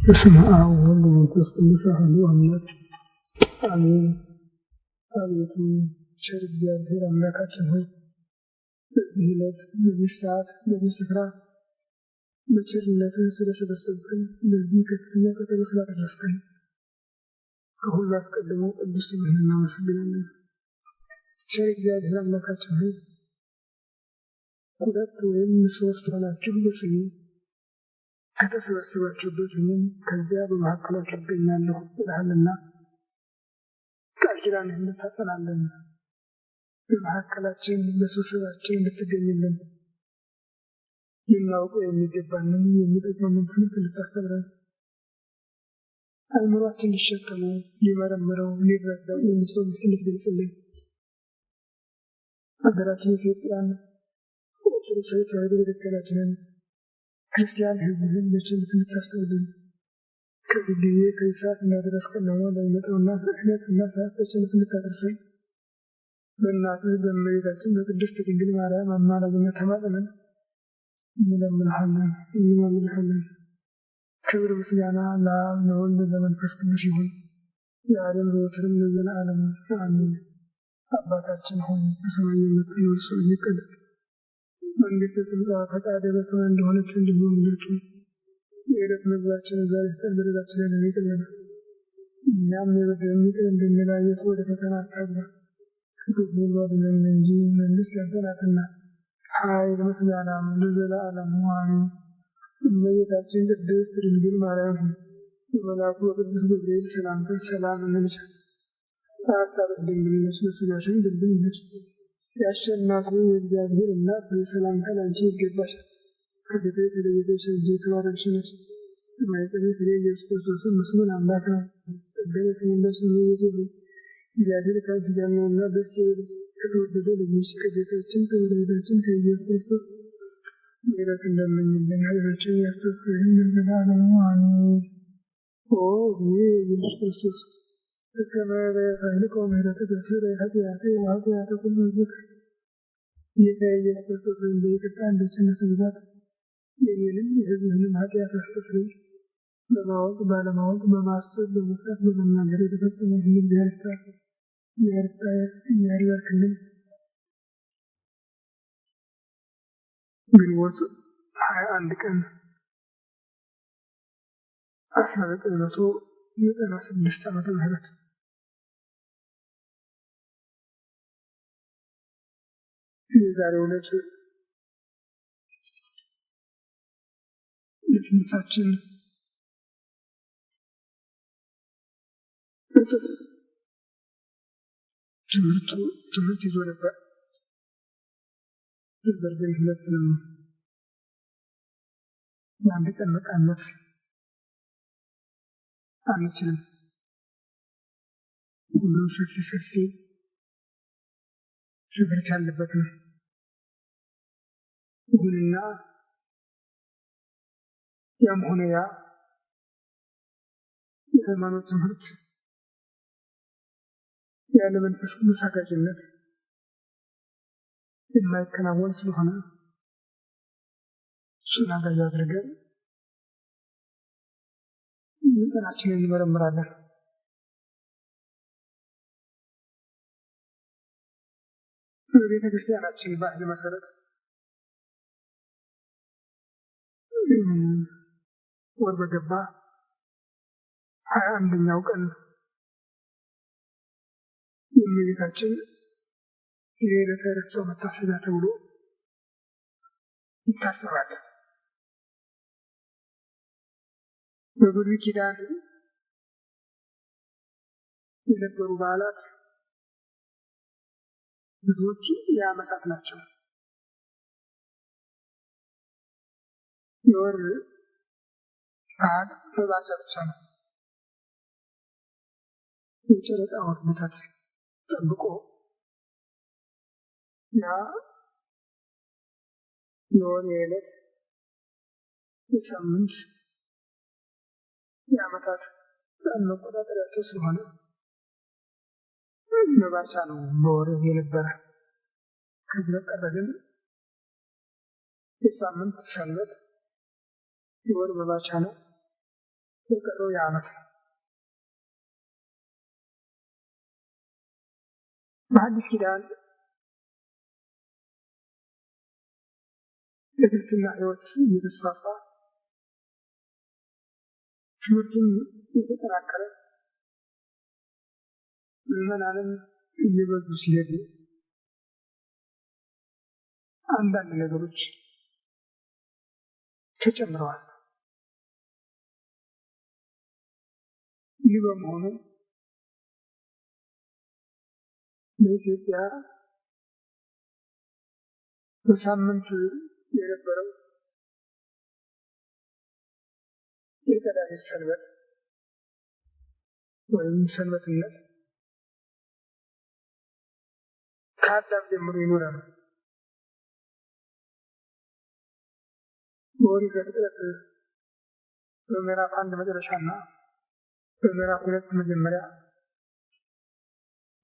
በስመ አብ ወወልድ ወመንፈስ ቅዱስ አሐዱ አምላክ አሜን። አቤቱ ቸር እግዚአብሔር አምላካችን ሆይ በዚህ ዕለት በዚህ ሰዓት በዚህ ስፍራ በቸርነትህ ስለሰበሰብከን በዚህ ከፍተኛ ቀጠሮ ስላደረስከን ከሁሉ አስቀድሞ ቅዱስ ስምህን እናመሰግናለን። ቸር እግዚአብሔር አምላካችን ሆይ ሁለት ወይም ሶስት ሆናችሁ በስሜ ከተሰበሰባችሁበት እኔም ከዚያ በመካከላችሁ እገኛለሁ ብለሃልና ቃል ኪዳንህን እንድታጸናለን፣ በመካከላችን በስብሰባችን እንድትገኝልን፣ ልናውቀው የሚገባንን የሚጠቅመንን ትምህርት እንድታስተምረን፣ አእምሯችን ሊሸከመው ሊመረምረው ሊረዳው የሚችለው እንድትገልጽልን፣ ሀገራችን ኢትዮጵያን ኦርቶዶክሳዊ ተዋሕዶ ቤተክርስቲያናችንን ክርስቲያን ሕዝብህን በቸርነት እንድታስብልን፣ ከዚህ ጊዜ ከዚህ ሰዓት እናደረስከን ነው ለሚመጣውና ዕለትና ሰዓት በቸርነት እንድታደርሰን በእናትህ በእመቤታችን በቅድስት ድንግል ማርያም አማላጅነት ተማጽነን እንለምንሃለን እንማልድሃለን። ክብር ምስጋና ለአብ ለወልድ ለመንፈስ ቅዱስ ይሁን ዛሬም ዘወትርም ለዘለዓለሙ አሜን። አባታችን ሆይ በሰማይ የምትኖር ስምህ ይቀደስ፣ መንግሥትህ ትምጣ፣ ፈቃድህ በሰማይ እንደሆነች እንዲሁ በምድር ትሁን። የዕለት ምግባችንን ዛሬ ስጠን፣ በደላችንን ይቅር በለን እኛም የበደሉንን ይቅር እንደምንል፣ አቤቱ ወደ ፈተና አታግባን ከክፉ ሁሉ አድነን እንጂ መንግሥት ያንተ ናትና ኃይል ምስጋናም ለዘለዓለሙ አሜን። እመቤታችን ቅድስት ድንግል ማርያም በመልአኩ በቅዱስ ገብርኤል ሰላምታ ሰላም እንልሻለን። በሐሳብሽ ድንግል ነሽ፣ በሥጋሽም ድንግል ነሽ። የአሸናፊ የእግዚአብሔር እናት ሆይ ሰላምታ ላንቺ ይገባሻል። ከሴቶች የተለየሽ እጅግ የተባረክሽ ነሽ፣ የማኅፀንሽ ፍሬ ኢየሱስ ክርስቶስም ምስጉን አምላክ ነው። ጸጋን የተሞላሽ እመቤቴ ሆይ እግዚአብሔር ከአንቺ ጋር ነውና ደስ ይበልሽ። ከተወደደ ልጅሽ ከጌታችን ከመድኃኒታችን ከኢየሱስ ክርስቶስ ምሕረትን ለምኝልን፣ ኃጢአታችንን ያስተሰርይልን ለዘላለሙ አሜን። ኦ ኢየሱስ ክርስቶስ በከመ በሳህልከ ምሕረትከ ስረይ ኃጢአቴ ወኃጢአተ ኩሉ ሕዝብከ። ጌታዬ ኢየሱስ ክርስቶስ እንደ ይቅርታ እንደ ቸርነትህ ብዛት የእኔንም የሕዝብህንም ኃጢአት አስተስርይ። በማወቅ ባለማወቅ በማሰብ በመፍራት በመናገር የተፈጸመውን ሁሉ እግዚአብሔር ይባርክልን። ግንቦት 21 ቀን 1996 ዓመተ ምህረት የዛሬው ዕለት የትምህርታችን ትምህርት ይዞ ነበር። ነገር ግን ሁለቱንም የአንድ ቀን መቃነት አንችልም። ሁሉም ሰፊ ትምህርት ያለበት ነው። ይሁንና ያም ሆነ ያ የሃይማኖት ትምህርት ያለ መንፈስ ቅዱስ አጋዥነት የማይከናወን ስለሆነ እሱን አጋዥ አድርገን ምዕመናችንን እንመረምራለን። በቤተ ክርስቲያናችን ባህል መሰረት ወር በገባ 21ኛው ቀን የእመቤታችን የዕለተ ዕረፍቷ መታሰቢያ ተብሎ ይታሰባል። በብሉይ ኪዳን የነበሩ በዓላት ብዙዎች የዓመታት ናቸው። የወር በዓል መባቻ ብቻ ነው። የጨረቃ ወርነታት ጠብቆ ያ የወር የዕለት የሳምንት የዓመታት ቀን መቆጣጠሪያቸው ስለሆነ መባቻ ነው በወር የነበረ። ከዚህ በቀር ግን የሳምንት ሰንበት የወር መባቻ ነው። የቀረው የዓመት ነው። በሐዲስ ኪዳን የክርስትና ሕይወት እየተስፋፋ ትምህርቱም እየተጠናከረ ምዕመናንም እየበዙ ሲሄዱ አንዳንድ ነገሮች ተጨምረዋል። ይህ በመሆኑ በኢትዮጵያ በሳምንት የነበረው የቀዳሚት ሰንበት ወይም ሰንበትነት ከአዳም ጀምሮ የኖረ ነው። በኦሪት ዘፍጥረት በምዕራፍ 1 መጨረሻና በምዕራፍ 2 መጀመሪያ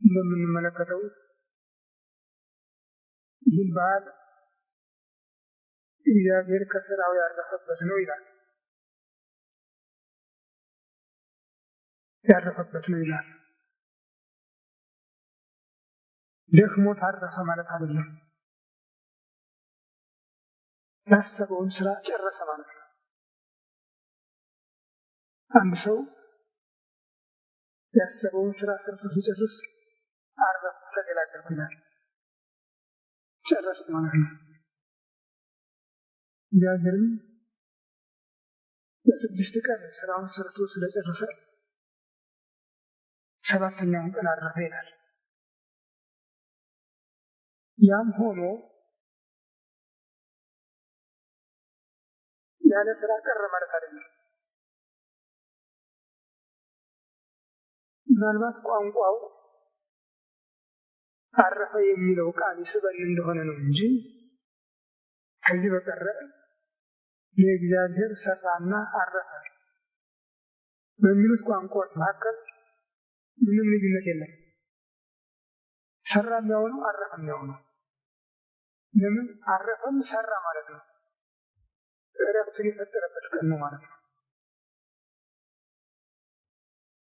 እንደምንመለከተው ይህ በዓል እግዚአብሔር ከሥራው ያረፈበት ነው ይላል። ያረፈበት ነው ይላል። ደክሞ ታረፈ ማለት አይደለም። ያሰበውን ስራ ጨረሰ ማለት ነው። አንድ ሰው ያሰበውን ስራ ሰርቶ ሲጨርስ አረፈ፣ ተገላገልኩ ይላል። ጨረስኩ ማለት ነው። እግዚአብሔርም በ6 ቀን ስራውን ሰርቶ ስለጨረሰ 7ኛውን ቀን አረፈ ይላል። ያም ሆኖ ያለ ስራ ቀረ ማለት አይደለም። ምናልባት ቋንቋው አረፈ የሚለው ቃል ይስበን እንደሆነ ነው እንጂ ከዚህ በቀረ ለእግዚአብሔር ሰራና አረፈ በሚሉት ቋንቋዎች መካከል ምንም ልዩነት የለም። ሰራም ያው ነው፣ አረፈም ያው ነው። ለምን አረፈም ሰራ ማለት ነው። እረፍትን የፈጠረበት ቀን ነው ማለት ነው።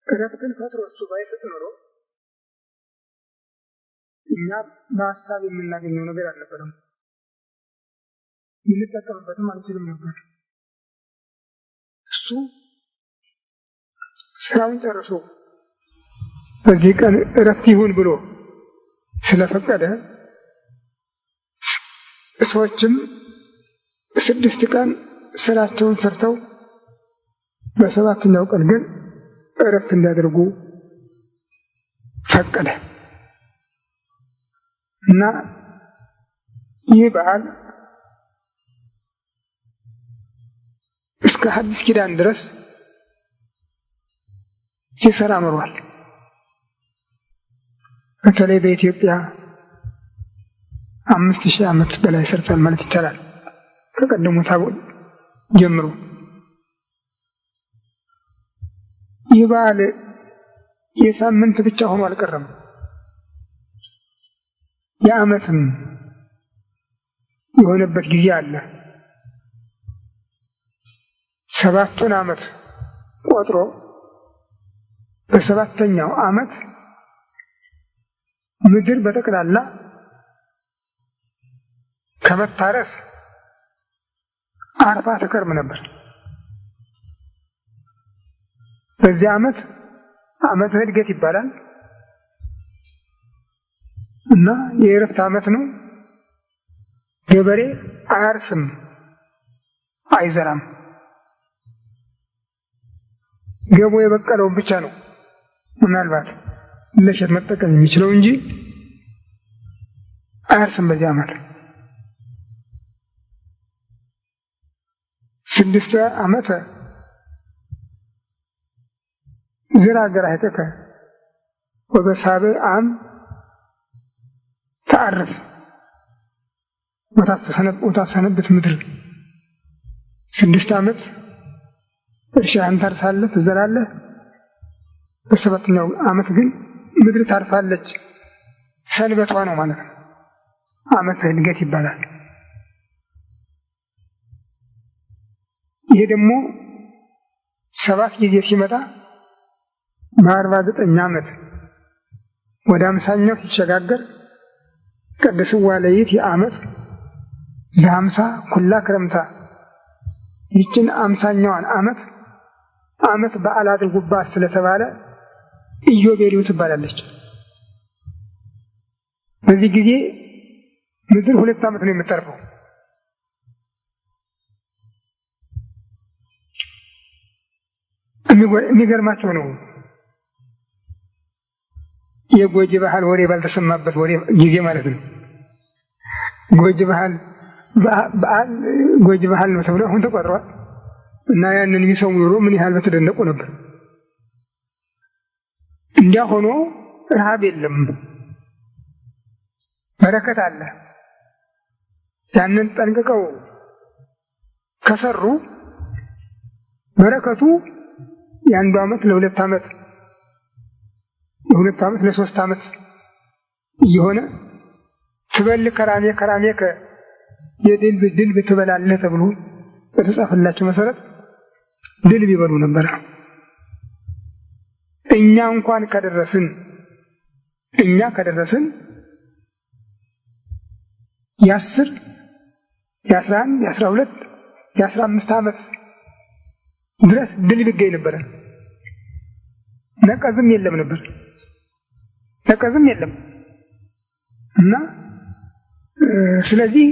እረፍትን ፈጥሮ እሱ ባይሰጥ ኖሮ እኛ በሀሳብ የምናገኘው ነገር አልነበረም፣ ልንጠቀምበትም አንችልም ነበር። እሱ ስራውን ጨርሶ በዚህ ቀን እረፍት ይሁን ብሎ ስለፈቀደ ሰዎችም 6 ቀን ስራቸውን ሰርተው በ7ኛው ቀን ግን እረፍት እንዲያደርጉ ፈቀደ እና ይህ በዓል እስከ ሐዲስ ኪዳን ድረስ ሲሰራ ኖሯል። በተለይ በኢትዮጵያ 5000 ዓመት በላይ ሰርቷል ማለት ይቻላል። ከቀደሙት አበው ጀምሮ ይህ በዓል የሳምንት ብቻ ሆኖ አልቀረም፣ የዓመትም የሆነበት ጊዜ አለ። 7ቱን ዓመት ቆጥሮ በ7ኛው ዓመት ምድር በጠቅላላ ከመታረስ አርፋ ተከርም ነበር። በዚህ ዓመት ዓመተ ዕድገት ይባላል እና የእረፍት ዓመት ነው። ገበሬ አያርስም፣ አይዘራም። ገቦ የበቀለውን ብቻ ነው ምናልባት ለሸት መጠቀም የሚችለው እንጂ አያርስም። በዚህ ዓመት 6 ዓመት ዝራ ገራህተከ ወበሳብዕ ዓም ተዓርፍ ወታሰነብት ምድር። 6 ዓመት እርሻህን ታርሳለህ፣ ትዘራለህ። በ7ኛው ዓመት ግን ምድር ታርፋለች። ሰንበቷ ነው ማለት ነው። ዓመተ ዕድገት ይባላል። ይሄ ደግሞ 7 ጊዜ ሲመጣ በ49 ዓመት ወደ 50ኛው ሲሸጋገር ቅድስዋ ለይት የዓመት ዘ50 ኩላ ክረምታ ይችን 50ኛዋን ዓመት በዓል አድርጉባት ስለተባለ ኢዮቤልዩ ትባላለች። በዚህ ጊዜ ምድር 2 ዓመት ነው የምትጠርፈው። የሚገርማቸው ነው የጎጅ ባህል ወሬ ባልተሰማበት ወሬ ጊዜ ማለት ነው። ጎጅ ባህል ነው ተብሎ አሁን ተቆጥሯል። እና ያንን ቢሰሙ ኖሮ ምን ያህል በተደነቁ ነበር። እንዲያ ሆኖ ረሃብ የለም፣ በረከት አለ። ያንን ጠንቅቀው ከሰሩ በረከቱ የ1 ዓመት ለ2 ዓመት የ2 ዓመት ለ3 ዓመት እየሆነ ትበል ከራሜከ የድልብ ትበላለህ ተብሎ በተጻፈላቸው መሰረት ድልብ ይበሉ ነበር። እኛ ከደረስን የ10 የ11 የ12 የ15 ዓመት ድረስ ድልብ ይገኝ ነበር። ነቀዝም የለም ነበር። እና ስለዚህ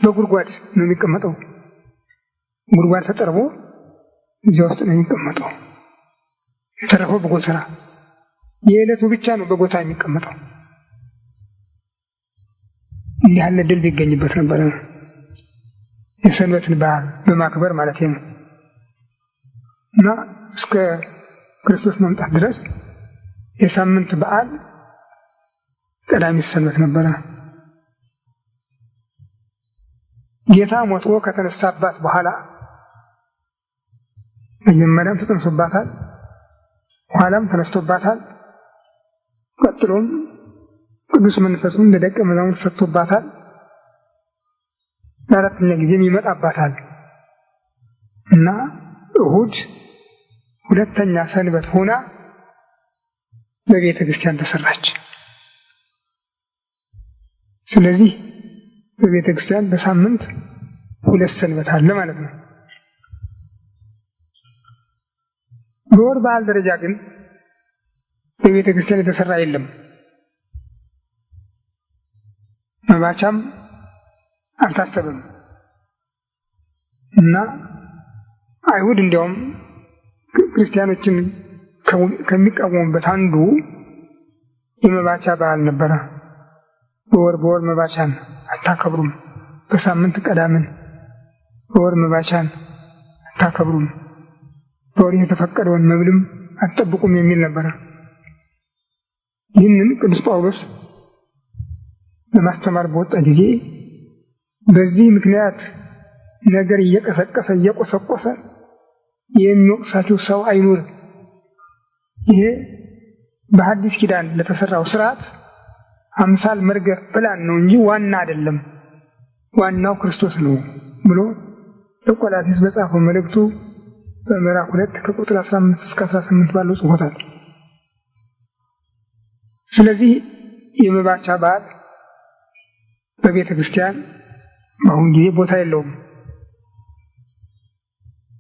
በጉድጓድ ነው የሚቀመጠው። ጉድጓድ ተጠርቦ እዚያ ውስጥ ነው የሚቀመጠው። የተረፈው በጎተራ የዕለቱ ብቻ ነው በጎታ የሚቀመጠው። እንዲህ ያለ ድል ቢገኝበት ነበር፣ የሰንበትን በዓል በማክበር ማለት ነው። እና እስከ ክርስቶስ መምጣት ድረስ የሳምንት በዓል ቀዳሚ ሰንበት ነበረ። ጌታ ሞቶ ከተነሳባት በኋላ መጀመሪያም ተጸንሶባታል፣ ኋላም ተነስቶባታል፣ ቀጥሎም ቅዱስ መንፈሱን ለደቀ መዛሙርት ሰጥቶባታል። ለአራተኛ ጊዜም ይመጣባታል እና እሁድ 2ኛ ሰንበት ሆና በቤተ ክርስቲያን ተሰራች። ስለዚህ በቤተ ክርስቲያን በሳምንት 2 ሰንበት አለ ማለት ነው። በወር በዓል ደረጃ ግን በቤተ ክርስቲያን የተሰራ የለም። መባቻም አልታሰበም እና አይሁድ እንዲያውም ክርስቲያኖችን ከሚቃወሙበት አንዱ የመባቻ በዓል ነበረ። በወር መባቻን አታከብሩም፣ በሳምንት ቀዳምን በወር መባቻን አታከብሩም፣ በወር የተፈቀደውን መብልም አትጠብቁም የሚል ነበረ። ይህንን ቅዱስ ጳውሎስ ለማስተማር በወጣ ጊዜ በዚህ ምክንያት ነገር እየቀሰቀሰ እየቆሰቆሰ የሚወቅሳቸው ሰው አይኑር። ይሄ በሐዲስ ኪዳን ለተሰራው ስርዓት አምሳል መርገፍ ፕላን ነው እንጂ ዋና አይደለም፣ ዋናው ክርስቶስ ነው ብሎ ለቆላስይስ በጻፈው መልእክቱ በምዕራፍ 2 ከቁጥር 15 እስከ 18 ባለው ጽፎታል። ስለዚህ የመባቻ በዓል በቤተ ክርስቲያን በአሁን ጊዜ ቦታ የለውም።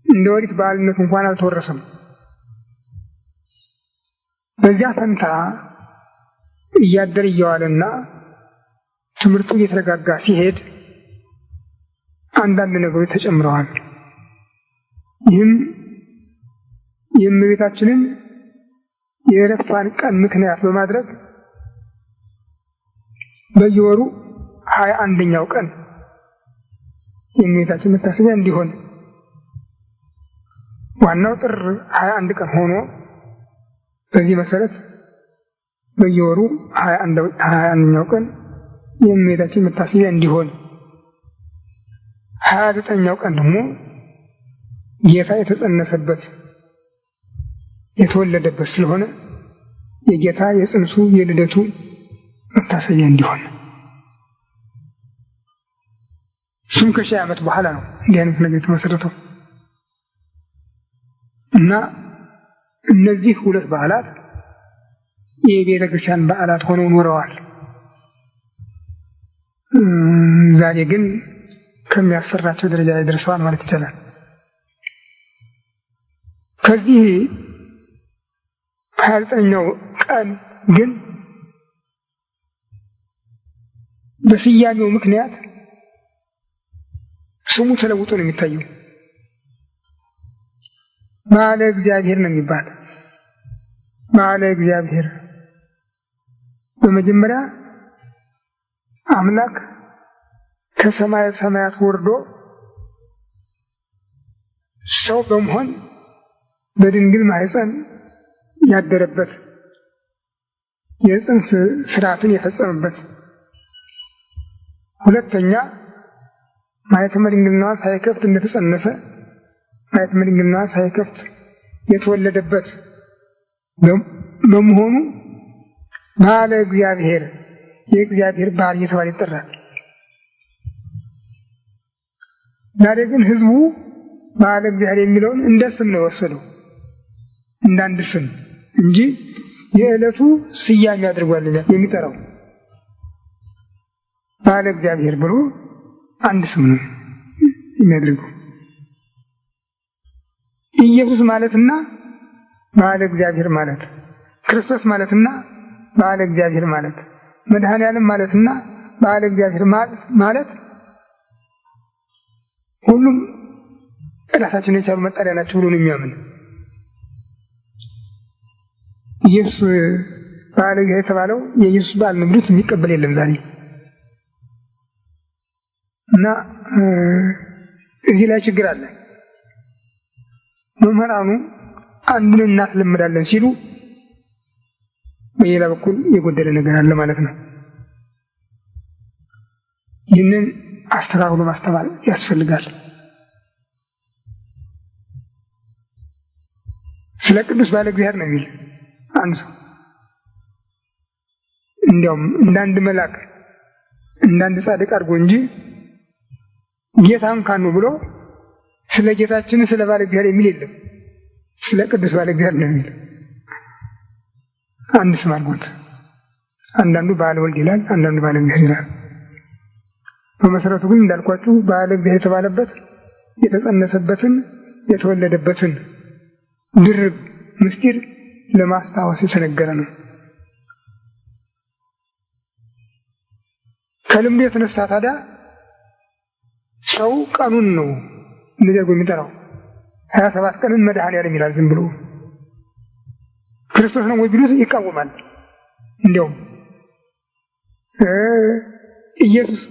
እንደ ወዲት በዓልነት እንኳን አልተወረሰም። በዚያ ፈንታ እያደር እየዋለና ትምህርቱ እየተረጋጋ ሲሄድ አንዳንድ ነገሮች ተጨምረዋል። ይህም የእመቤታችንን የዕረፍቷን ቀን ምክንያት በማድረግ በየወሩ 21ኛው ቀን የእመቤታችን መታሰቢያ እንዲሆን ዋናው ጥር 21 ቀን ሆኖ በዚህ መሰረት በየወሩ 21ኛው ቀን የእመቤታችን መታሰቢያ እንዲሆን 29ኛው ቀን ደግሞ ጌታ የተጸነሰበት የተወለደበት ስለሆነ የጌታ የጽንሱ የልደቱ መታሰቢያ እንዲሆን እሱም ከ1000 ዓመት በኋላ ነው እንዲህ አይነት ነገር የተመሰረተው። እና እነዚህ ሁለት በዓላት የቤተ ክርስቲያን በዓላት ሆነው ኖረዋል። ዛሬ ግን ከሚያስፈራቸው ደረጃ ላይ ደርሰዋል ማለት ይቻላል። ከዚህ 29ኛው ቀን ግን በስያሜው ምክንያት ስሙ ተለውጦ ነው የሚታየው። በዓለ እግዚአብሔር ነው የሚባል። በዓለ እግዚአብሔር በመጀመሪያ አምላክ ከሰማየ ሰማያት ወርዶ ሰው በመሆን በድንግል ማኅፀን ያደረበት የጽንስ ስርዓትን የፈጸመበት፣ ሁለተኛ ማኅተመ ድንግልናዋ ሳይከፍት እንደተጸነሰ ማኅተመ ድንግልናዋ ሳይከፍት የተወለደበት በመሆኑ በዓለ እግዚአብሔር የእግዚአብሔር በዓል እየተባለ ይጠራል። ዛሬ ግን ሕዝቡ በዓለ እግዚአብሔር የሚለውን እንደ ስም ነው የወሰደው፣ እንዳንድ ስም እንጂ የዕለቱ ስያሜ አድርጓል የሚጠራው። በዓለ እግዚአብሔር ብሎ አንድ ስም ነው የሚያደርገው። ኢየሱስ ማለትና በዓለ እግዚአብሔር ማለት፣ ክርስቶስ ማለትና በዓለ እግዚአብሔር ማለት፣ መድኃኔዓለም ማለትና በዓለ እግዚአብሔር ማለት ሁሉም ራሳቸውን የቻሉ መጠሪያ ናቸው ብሎ ነው የሚያምን። ኢየሱስ በዓለ እግዚአብሔር የተባለው የኢየሱስ በዓል ነው ብሎት የሚቀበል የለም ዛሬ። እና እዚህ ላይ ችግር አለ። መምህራኑ አንዱን እናስለምዳለን ሲሉ በሌላ በኩል የጎደለ ነገር አለ ማለት ነው። ይህንን አስተካክሎ ማስተማር ያስፈልጋል። ስለ ቅዱስ በዓለ እግዚአብሔር ነው የሚል አንድ ሰው እንዲያውም እንዳንድ መልአክ እንዳንድ ጻድቅ አድርጎ እንጂ ጌታን ካኑ ብሎ ስለ ጌታችን ስለ በዓለ እግዚአብሔር የሚል የለም። ስለ ቅዱስ በዓለ እግዚአብሔር ነው የሚል አንድ ስም አድርጎት፣ አንዳንዱ በዓለ ወልድ ይላል፣ አንዳንዱ በዓለ እግዚአብሔር ይላል። በመሰረቱ ግን እንዳልኳችሁ በዓለ እግዚአብሔር የተባለበት የተጸነሰበትን የተወለደበትን ድርብ ምስጢር ለማስታወስ የተነገረ ነው። ከልምዱ የተነሳ ታዲያ ሰው ቀኑን ነው እንደዚህ የሚጠራው። 27 ቀንን መድኃኔዓለም ይላል ዝም ብሎ። ክርስቶስ ነው ወይ ቢሉት ይቃወማል። እንዲያውም ኢየሱስ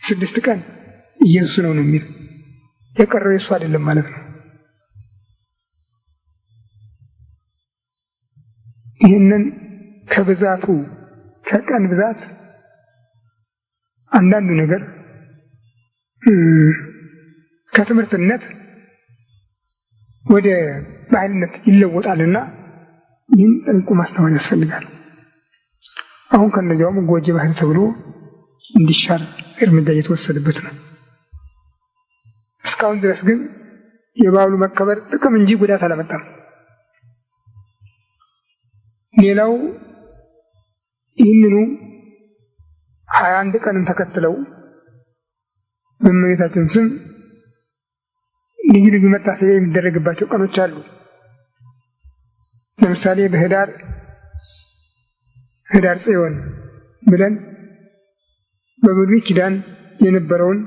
6 ቀን ኢየሱስ ነው የሚል የቀረው የሱ አይደለም ማለት ነው። ይህንን ከብዛቱ ከቀን ብዛት አንዳንዱ ነገር ከትምህርትነት ወደ ባህልነት ይለወጣልና ይህን ጠንቅቆ ማስተዋል ያስፈልጋል። አሁን ከነዚያውም ጎጂ ባህል ተብሎ እንዲሻር እርምጃ እየተወሰደበት ነው። እስካሁን ድረስ ግን የበዓሉ መከበር ጥቅም እንጂ ጉዳት አላመጣም። ሌላው ይህንኑ 21 ቀንን ተከትለው በእመቤታችን ስም ልዩ ልዩ መታሰቢያ የሚደረግባቸው ቀኖች አሉ። ለምሳሌ በህዳር ጽዮን ብለን በብሉይ ኪዳን የነበረውን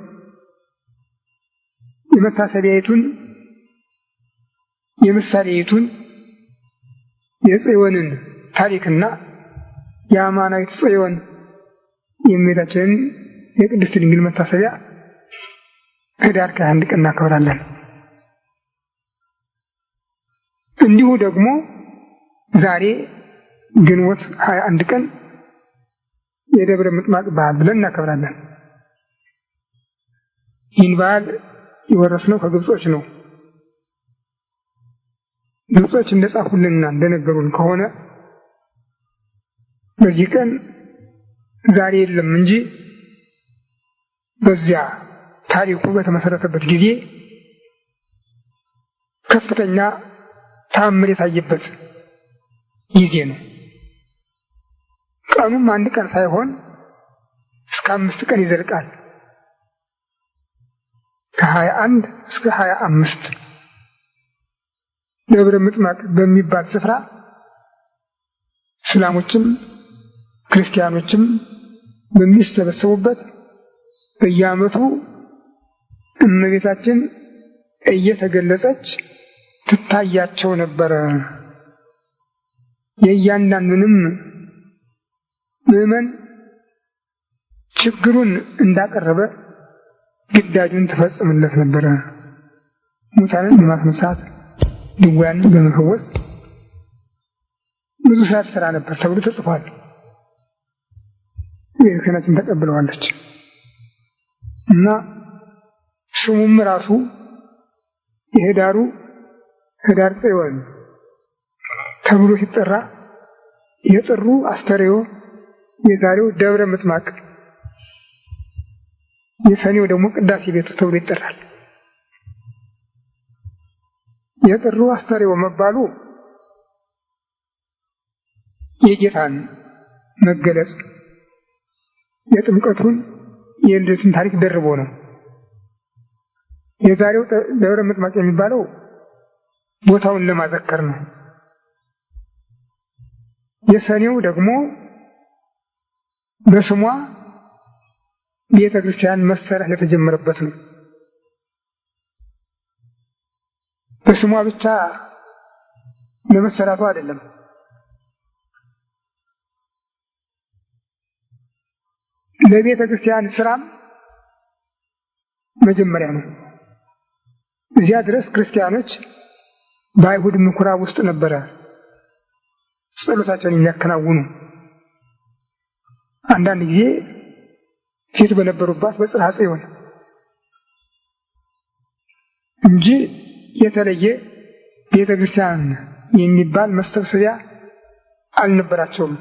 የመታሰቢያይቱን የምሳሌይቱን የጽዮንን ታሪክና የአማናዊት ጽዮን የእመቤታችንን የቅድስት ድንግል መታሰቢያ ህዳር 21 ቀን እናከብራለን። እንዲሁ ደግሞ ዛሬ ግንቦት 21 ቀን የደብረ ምጥማቅ በዓል ብለን እናከብራለን። ይህን በዓል የወረስነው ከግብጾች ነው። ግብጾች እንደጻፉልንና እንደነገሩን ከሆነ በዚህ ቀን ዛሬ የለም እንጂ በዚያ ታሪኩ በተመሰረተበት ጊዜ ከፍተኛ ተአምር የታየበት ጊዜ ነው። ቀኑም አንድ ቀን ሳይሆን እስከ 5 ቀን ይዘልቃል። ከ21 እስከ 25 ደብረ ምጥማቅ በሚባል ስፍራ እስላሞችም ክርስቲያኖችም በሚሰበሰቡበት በየዓመቱ እመቤታችን እየተገለጸች ትታያቸው ነበረ። የእያንዳንዱንም ምዕመን ችግሩን እንዳቀረበ ግዳጁን ትፈጽምለት ነበረ። ሙታንን በማስነሳት ድውያንን በመፈወስ ብዙ ስራ ትሰራ ነበር ተብሎ ተጽፏል። ቤተክርስቲያናችን ተቀብለዋለች እና ስሙም ራሱ የህዳሩ ህዳር ጽዮን ተብሎ ሲጠራ የጥሩ አስተርእዮ የዛሬው ደብረ ምጥማቅ የሰኔው ደግሞ ቅዳሴ ቤቱ ተብሎ ይጠራል። የጥሩ አስተርእዮ መባሉ የጌታን መገለጽ የጥምቀቱን የልደቱን ታሪክ ደርቦ ነው። የዛሬው ደብረ ምጥማቅ የሚባለው ቦታውን ለማዘከር ነው። የሰኔው ደግሞ በስሟ ቤተ ክርስቲያን መሰራት የተጀመረበት ነው። በስሟ ብቻ ለመሰራቱ አይደለም፣ ለቤተ ክርስቲያን ስራም መጀመሪያ ነው። እዚያ ድረስ ክርስቲያኖች በአይሁድ ምኩራብ ውስጥ ነበረ ጸሎታቸውን የሚያከናውኑ። አንዳንድ ጊዜ ፊት በነበሩባት በጽርሐ ጽዮን እንጂ የተለየ ቤተ ክርስቲያን የሚባል መሰብሰቢያ አልነበራቸውም።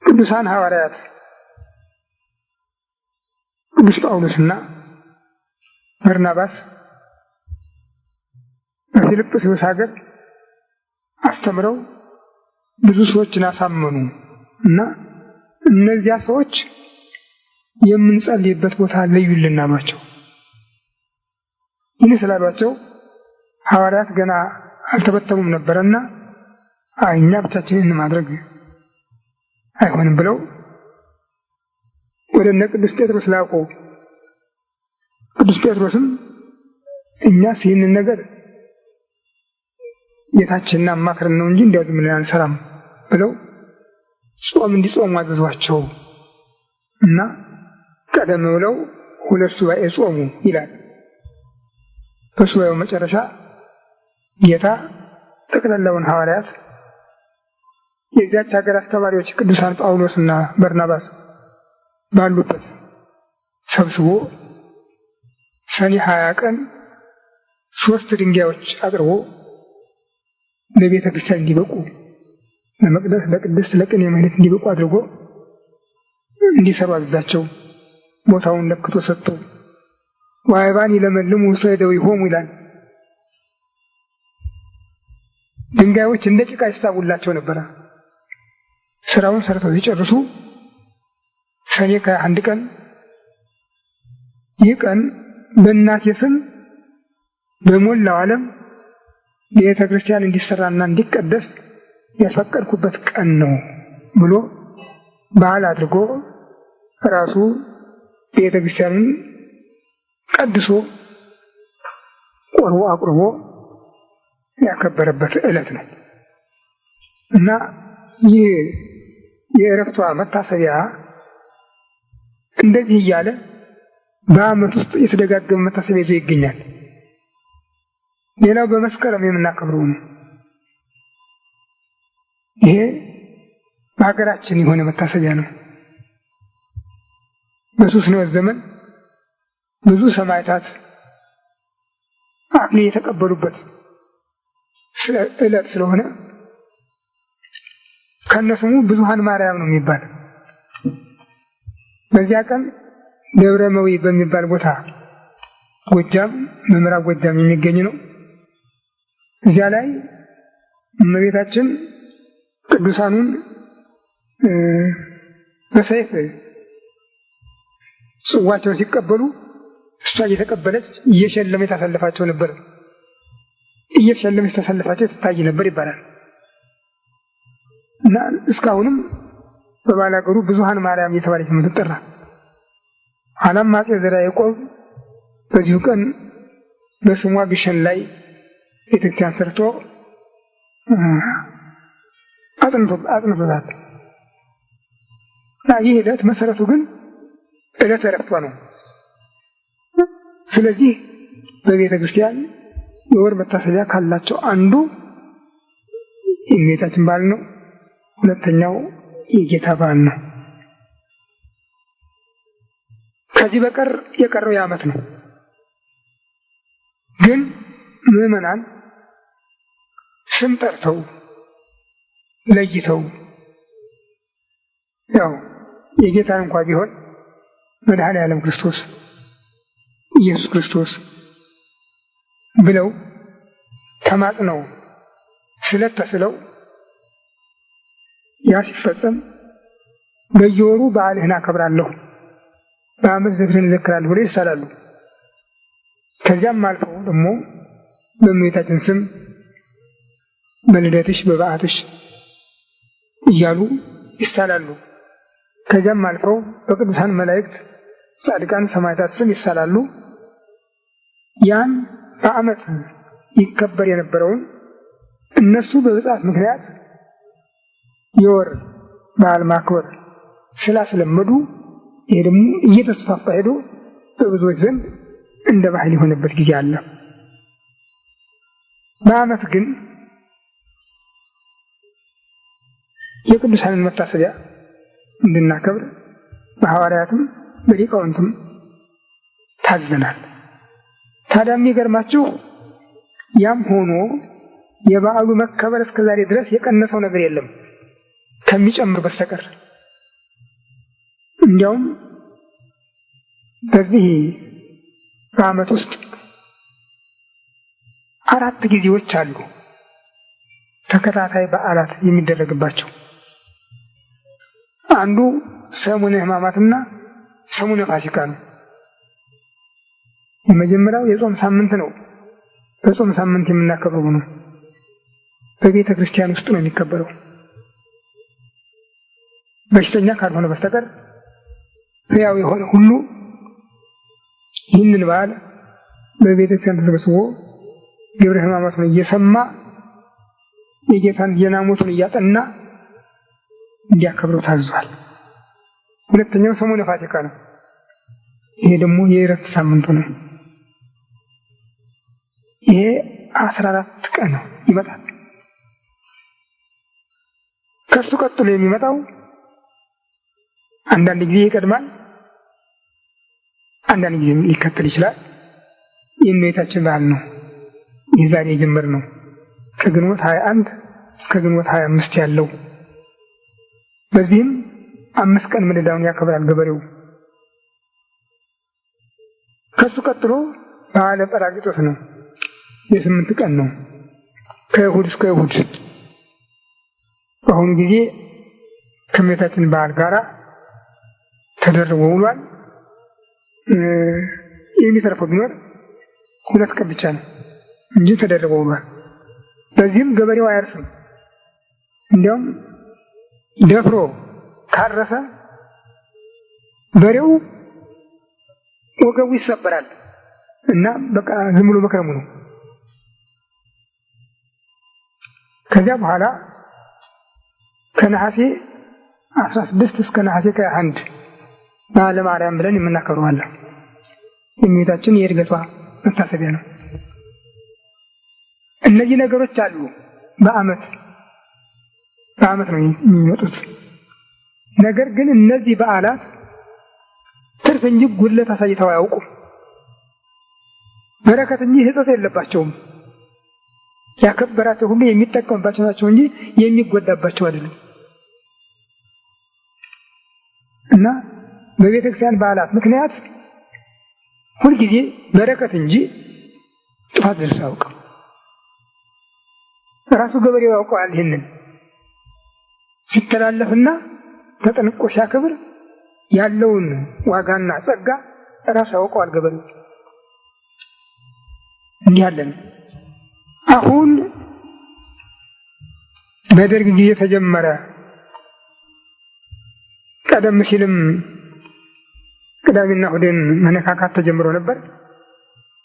ቅዱሳን ሐዋርያት ቅዱስ ጳውሎስና በርናባስ በፊልጵስዩስ ሀገር አስተምረው ብዙ ሰዎችን አሳመኑ እና እነዚያ ሰዎች የምንጸልይበት ቦታ ለዩልን አሏቸው። ይህን ስላሏቸው ሐዋርያት ገና አልተበተሙም ነበርና እኛ ብቻችንን ማድረግ አይሆንም ብለው ወደ እነ ቅዱስ ጴጥሮስ ላቁ። ቅዱስ ጴጥሮስም እኛስ ይህንን ነገር ጌታችንን አማክረን ነው እንጂ እንዲያው ዝም ብለን አንሰራም ብለው ጾም እንዲጾሙ አዘዟቸው እና ቀደም ብለው 2 ሱባኤ ጾሙ ይላል። በሱባኤው መጨረሻ ጌታ ጠቅላላውን ሐዋርያት የዚያች ሀገር አስተማሪዎች ቅዱሳን ጳውሎስና በርናባስ ባሉበት ሰብስቦ ሰኔ 20 ቀን 3 ድንጋዮች አቅርቦ ለቤተ ክርስቲያን እንዲበቁ ለመቅደስ ለቅድስት ለቅኔ ማህሌት እንዲበቁ አድርጎ እንዲሰሩ አዘዛቸው። ቦታውን ለክቶ ሰጥቶ ወአይባን ይለመልሙ ውስተ እደዊሆሙ ይላል። ድንጋዮች እንደ ጭቃ ይሳቡላቸው ነበረ። ስራውን ሰርተው ሲጨርሱ ሰኔ 21 ቀን ይህ ቀን በእናቴ ስም በሞላው ዓለም ቤተ ክርስቲያን እንዲሰራና እንዲቀደስ የፈቀድኩበት ቀን ነው ብሎ በዓል አድርጎ ራሱ ቤተ ክርስቲያንን ቀድሶ ቆርቦ አቁርቦ ያከበረበት ዕለት ነው እና ይህ የዕረፍቷ መታሰቢያ እንደዚህ እያለ በዓመት ውስጥ የተደጋገመ መታሰቢያ ይዞ ይገኛል። ሌላው በመስከረም የምናከብረው ነው። ይሄ በሀገራችን የሆነ መታሰቢያ ነው። በሱስንዮስ ዘመን ብዙ ሰማዕታት አክሊል የተቀበሉበት ዕለት ስለሆነ ከነስሙ ብዙኃን ማርያም ነው የሚባል። በዚያ ቀን ደብረ መዊ በሚባል ቦታ ጎጃም በምዕራብ ጎጃም የሚገኝ ነው። እዚያ ላይ እመቤታችን ቅዱሳኑን በሰይፍ ጽዋቸውን ሲቀበሉ እሷ እየተቀበለች እየሸለመች ታሳልፋቸው ነበር። እየሸለመች ታሳልፋቸው ትታይ ነበር ይባላል እና እስካሁንም በባላገሩ ብዙሃን ማርያም እየተባለች የምትጠራ ኋላም አፄ ዘርዓ ያዕቆብ በዚሁ ቀን በስሟ ግሸን ላይ ቤተክርስቲያን ሰርቶ አጽንቶታል። ይህ ዕለት መሰረቱ ግን ዕለት ዕረፍቷ ነው። ስለዚህ በቤተ ክርስቲያን የወር መታሰቢያ ካላቸው አንዱ የእመቤታችን በዓል ነው። ሁለተኛው የጌታ በዓል ነው። ከዚህ በቀር የቀረው የዓመት ነው። ግን ምዕመናን ስም ጠርተው ለይተው ያው የጌታን እንኳ ቢሆን መድኃኔዓለም ክርስቶስ ኢየሱስ ክርስቶስ ብለው ተማጽነው ስለት ተስለው ያ ሲፈጸም በየወሩ በዓልህን አከብራለሁ፣ በዓመት ዝክርህን እዘክራለሁ ብለው ይሳላሉ። ከዚያም አልፈው ደግሞ በእመቤታችን ስም በልደትሽ በበዓትሽ እያሉ ይሳላሉ። ከዚያም አልፈው በቅዱሳን መላእክት፣ ጻድቃን፣ ሰማዕታት ስም ይሳላሉ። ያን በዓመት ይከበር የነበረውን እነሱ በብፅዓት ምክንያት የወር በዓል ማክበር ስላስለመዱ ይሄ ደግሞ እየተስፋፋ ሄዶ በብዙዎች ዘንድ እንደ ባህል የሆነበት ጊዜ አለ። በዓመት ግን የቅዱሳንን መታሰቢያ እንድናከብር በሐዋርያትም በሊቃውንትም ታዘናል። ታዲያ የሚገርማችሁ ያም ሆኖ የበዓሉ መከበር እስከዛሬ ድረስ የቀነሰው ነገር የለም ከሚጨምር በስተቀር። እንዲያውም በዚህ በዓመት ውስጥ 4 ጊዜዎች አሉ ተከታታይ በዓላት የሚደረግባቸው። አንዱ ሰሙነ ሕማማትና ሰሙነ ፋሲካ ነው። የመጀመሪያው የጾም ሳምንት ነው። በጾም ሳምንት የምናከብረው ነው። በቤተ ክርስቲያን ውስጥ ነው የሚከበረው። በሽተኛ ካልሆነ በስተቀር ሕያው የሆነ ሁሉ ይህንን በዓል በቤተ ክርስቲያን ተሰብስቦ ግብረ ሕማማቱን እየሰማ የጌታን ዜና ሞቱን እያጠና እንዲያከብረው ታዟል። ሁለተኛው ሰሙነ ፋሲካ ነው። ይሄ ደግሞ የዕረፍት ሳምንቱ ነው። ይሄ 14 ቀን ነው ይመጣል። ከሱ ቀጥሎ የሚመጣው አንዳንድ ጊዜ ይቀድማል፣ አንዳንድ ጊዜ ሊከተል ይችላል። የእመቤታችን በዓል ነው። የዛሬ የጀመርነው ከግንቦት 21 እስከ ግንቦት 25 ያለው። በዚህም 5 ቀን ምልዳውን ያከብራል ገበሬው። ከሱ ቀጥሎ በዓለ ጰራቅሊጦስ ነው። የ8 ቀን ነው ከእሁድ እስከ እሁድ። በአሁኑ ጊዜ ከእመቤታችን በዓል ጋር ተደርቦ ውሏል። የሚተርፈው ቢኖር 2 ቀን ብቻ ነው እንጂ ተደርቦ ውሏል። በዚህም ገበሬው አያርስም። እንዲያውም ደፍሮ ካረሰ በሬው ወገቡ ይሰበራል እና በቃ ዝም ብሎ መክረሙ ነው። ከዚያ በኋላ ከነሐሴ 16 እስከ ነሐሴ 21 በዓለ ማርያም ብለን የምናከብረው አለ። የእመቤታችን የዕርገቷ መታሰቢያ ነው። እነዚህ ነገሮች አሉ። በዓመት ነው የሚመጡት። ነገር ግን እነዚህ በዓላት ትርፍ እንጂ ጉድለት አሳይተው አያውቁም። በረከት እንጂ ሕጸጽ የለባቸውም። ያከበራቸው ሁሉ የሚጠቀምባቸው ናቸው እንጂ የሚጎዳባቸው አይደሉም። እና በቤተ ክርስቲያን በዓላት ምክንያት ሁልጊዜ በረከት እንጂ ጥፋት ደርሶ አያውቅም። ራሱ ገበሬው ያውቀዋል። ይሄንን ሲተላለፍና ተጠንቆ ሲያከብር ያለውን ዋጋና ጸጋ ራሱ ያውቀዋል ገበሬው። እንዲህ ያለን አሁን በደርግ ጊዜ ተጀመረ። ቀደም ሲልም ቅዳሜና እሑድን መነካካት ተጀምሮ ነበር።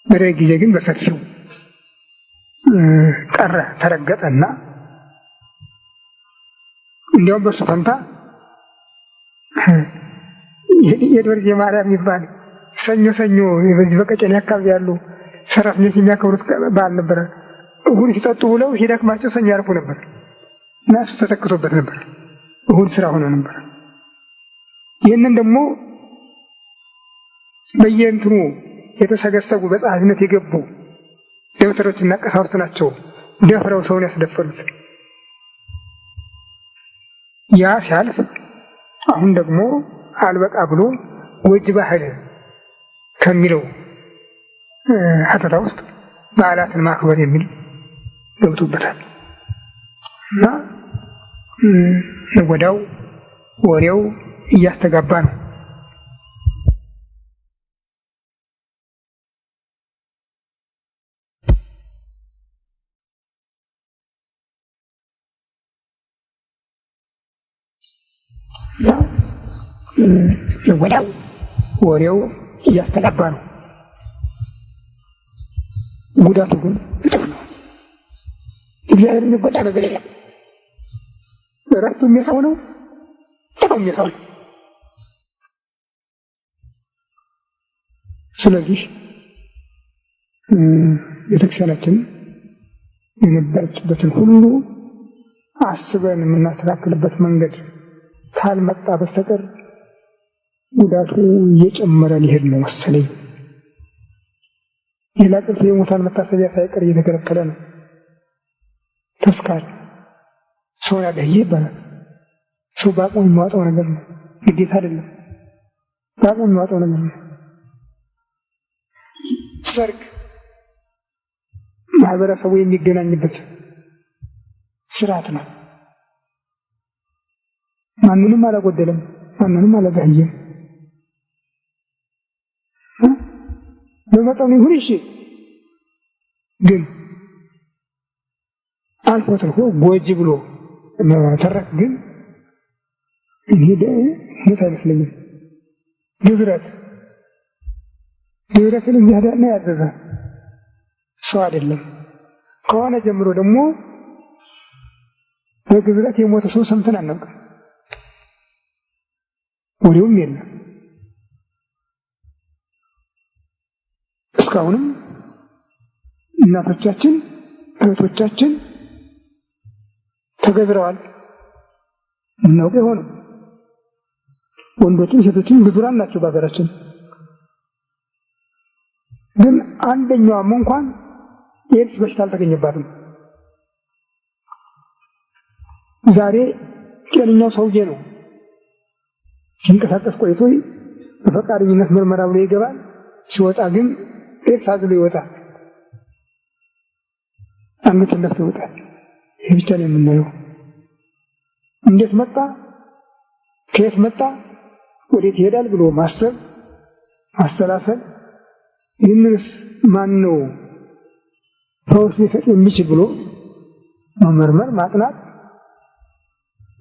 በደርግ ጊዜ ግን በሰፊው ቀረ፣ ተረገጠና እንዲያውም በሱ ፈንታ የደርግ ማርያም ይባል ሰኞ በዚህ በቀጨኔ አካባቢ ያሉ ሰራተኞች የሚያከብሩት በዓል ነበረ። እሑድ ሲጠጡ ብለው ሲደክማቸው ሰኞ ያርፉ ነበር እና እሱ ተተክቶበት ነበር። እሑድ ስራ ሆኖ ነበር። ይህንን ደግሞ በየእንትኑ የተሰገሰጉ በጸሐፊነት የገቡ ደብተሮችና ቀሳውስት ናቸው ደፍረው ሰውን ያስደፈሩት። ያ ሲያልፍ አሁን ደግሞ አልበቃ ብሎ ወጅ ባህል ከሚለው ሀተታ ውስጥ በዓላትን ማክበር የሚል ገብቶበታል እና ወሬው እያስተጋባ ነው። ወሬው እያስተጋባ ነው። ጉዳቱ ግን እጥፍ ነው። እግዚአብሔር የሚጎዳ ነገር የለም። እረፍቱም የሰው ነው፣ ጥቅሙም የሰው ነው። ስለዚህ ቤተክርስቲያናችን የነበረችበትን ሁሉ አስበን የምናስተካክልበት መንገድ ካልመጣ በስተቀር ጉዳቱ እየጨመረ ሊሄድ ነው መሰለኝ። ሌላ ቅርስ የሙታን መታሰቢያ ሳይቀር እየተከለከለ ነው። ተስካር ሰው ያለህ ይባላል። ሰው በአቅሙ የሚዋጣው ነገር ነው፣ ግዴታ አይደለም። በአቅሙ የሚዋጣው ነገር ነው። ሰርግ ማህበረሰቡ የሚገናኝበት ስርዓት ነው። ማንንም አላጎደለም፣ ማንንም አላጋየም። በመጠኑ ይሁን እሺ፣ ግን አልፎ ተርፎ ጎጂ ብሎ መተረክ ግን እኔ አይመስለኝም። ግዝረትን የሚያዳና ያዘዘ ሰው አይደለም። ከሆነ ጀምሮ ደግሞ በግዝረት የሞተ ሰው ሰምተን አናውቅም። ወዲያውም የለም። እስካሁንም እናቶቻችን እህቶቻችን ተገዝረዋል። እናውቅ የሆነ ወንዶችም ሴቶችም ግዙራን ናቸው በሀገራችን። ግን አንደኛውም እንኳን ኤድስ በሽታ አልተገኘባትም። ዛሬ ጤነኛው ሰውዬ ነው ሲንቀሳቀስ ቆይቶ በፈቃደኝነት ምርመራ ብሎ ይገባል። ሲወጣ ግን ኤድስ አዝሎ ይወጣል። አንገቱን ደፍቶ ይወጣል። ይህ ብቻ ነው የምናየው። እንዴት መጣ፣ ከየት መጣ፣ ወዴት ይሄዳል ብሎ ማሰብ ማሰላሰል፣ ይህንንስ ማን ነው ፈውስ ሊሰጥ የሚችል ብሎ መመርመር ማጥናት፣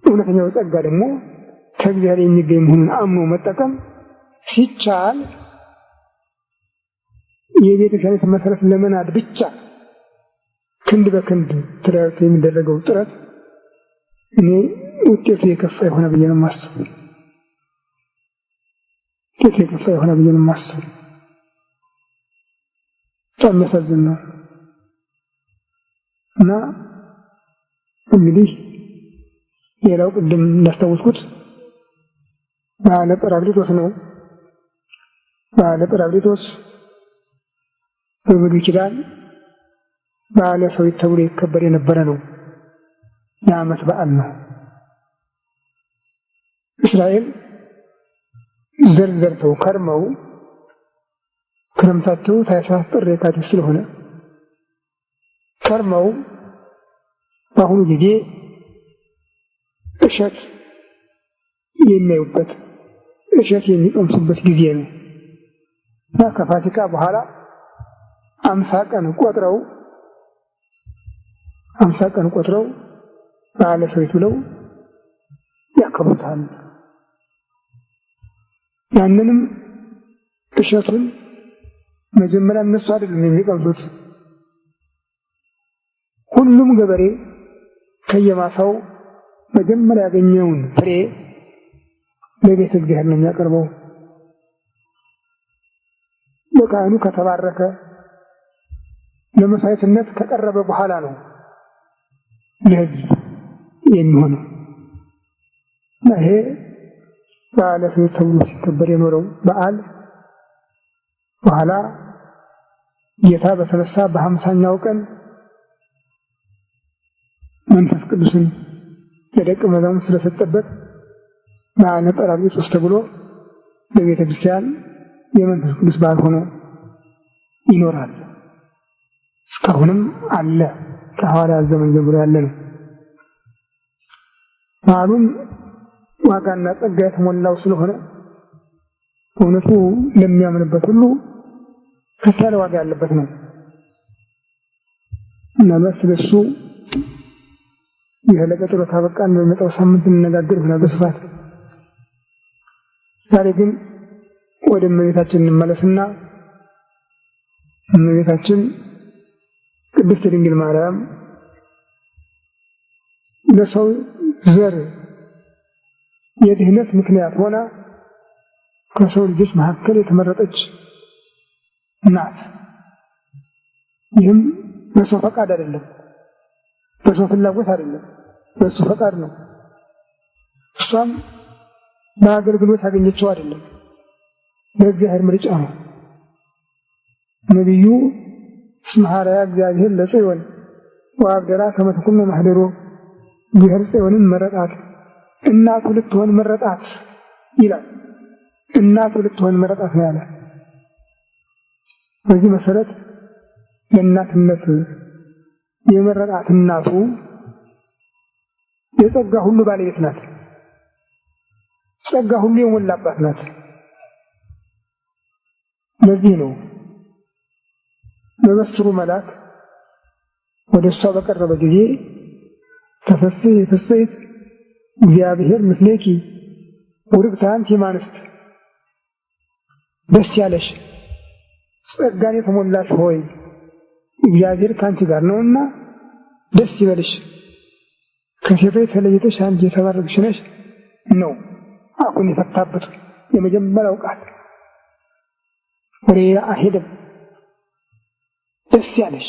እውነተኛው ጸጋ ደግሞ ከእግዚአብሔር የሚገኝ መሆኑን አምኖ መጠቀም ሲቻል የቤተክርስቲያን መሰረት ለመናድ ብቻ ክንድ በክንድ ተደራጅቶ የሚደረገው ጥረት እኔ ውጤቱ የከፋ የሆነ ብዬ ነው የማስበው። በጣም የሚያሳዝን ነው። እና እንግዲህ ሌላው ቅድም እንዳስታወስኩት በዓለ ጰራቅሊጦስ ነው። በዓለ ጰራቅሊጦስ በብሉይ ኪዳን በዓለ ሰዊት ተብሎ ይከበር የነበረ ነው። የዓመት በዓል ነው። እስራኤል ዘርተው ከርመው ክረምታቸው ታኅሳስ፣ ጥር፣ የካቲት ስለሆነ ከርመው በአሁኑ ጊዜ እሸት የሚያዩበት እሸት የሚቀምሱበት ጊዜ ነው እና ከፋሲካ በኋላ 50 ቀን ቆጥረው በዓለ ሰዊት ብለው ያከብሩታል። ያንንም እሸቱን መጀመሪያ እነሱ አይደለም የሚቀምሱት። ሁሉም ገበሬ ከየማሳው መጀመሪያ ያገኘውን ፍሬ ለቤተ እግዚአብሔር ነው የሚያቀርበው። በካህኑ ከተባረከ ለመሥዋዕትነት ከቀረበ በኋላ ነው ለሕዝብ የሚሆነው። ይሄ በዓለ ሰዊት ተብሎ ሲከበር የኖረው በዓል በኋላ ጌታ በተነሳ በ50ኛው ቀን መንፈስ ቅዱስን ለደቀ መዛሙርቱ ስለሰጠበት በዓለ ጰራቅሊጦስ ተብሎ በቤተ ክርስቲያን የመንፈስ ቅዱስ በዓል ሆኖ ይኖራል። እስካሁንም አለ። ከሐዋርያት ዘመን ጀምሮ ያለ ነው። በዓሉም ዋጋና ጸጋ የተሞላው ስለሆነ እውነቱ ለሚያምንበት ሁሉ ከፍ ያለ ዋጋ ያለበት ነው እና ስለሱ ይህ ለቀጠሮ ካበቃን በመጣው ሳምንት እንነጋገር ይሆናል በስፋት። ዛሬ ግን ወደ እመቤታችን እንመለስና እመቤታችን ቅድስት ድንግል ማርያም ለሰው ዘር የድህነት ምክንያት ሆና ከሰው ልጆች መካከል የተመረጠች ናት። ይህም በሰው ፈቃድ አይደለም፣ በሰው ፍላጎት አይደለም፣ በሱ ፈቃድ ነው። እሷም በአገልግሎት ያገኘችው አይደለም፣ በእግዚአብሔር ምርጫ ነው። ነቢዩ እስመ ሐረያ እግዚአብሔር ለጽዮን ወአብደራ ከመ ተኩን ማኅደሮ፣ እግዚአብሔር ጽዮንን መረጣት፣ እናቱ ልትሆን መረጣት ይላል። እናቱ ልትሆን መረጣት ነው ያለ። በዚህ መሰረት ለእናትነት የመረጣት እናቱ የጸጋ ሁሉ ባለቤት ናት። ጸጋ ሁሉ የሞላባት ናት። ለዚህ ነው በመስሩ መልአክ ወደ እሷ በቀረበ ጊዜ ተፈሥሒ ፍሥሕት እግዚአብሔር ምስሌኪ ቡርክት አንቲ እምአንስት፣ ደስ ያለሽ ጸጋን የተሞላሽ ሆይ እግዚአብሔር ከአንቺ ጋር ነውና ደስ ይበልሽ፣ ከሴቶች ተለይተሽ አንቺ የተባረክሽ ነሽ ነው አሁን የፈታበት የመጀመሪያው ቃል። ወሬ አይሄድም። ደስ ያለሽ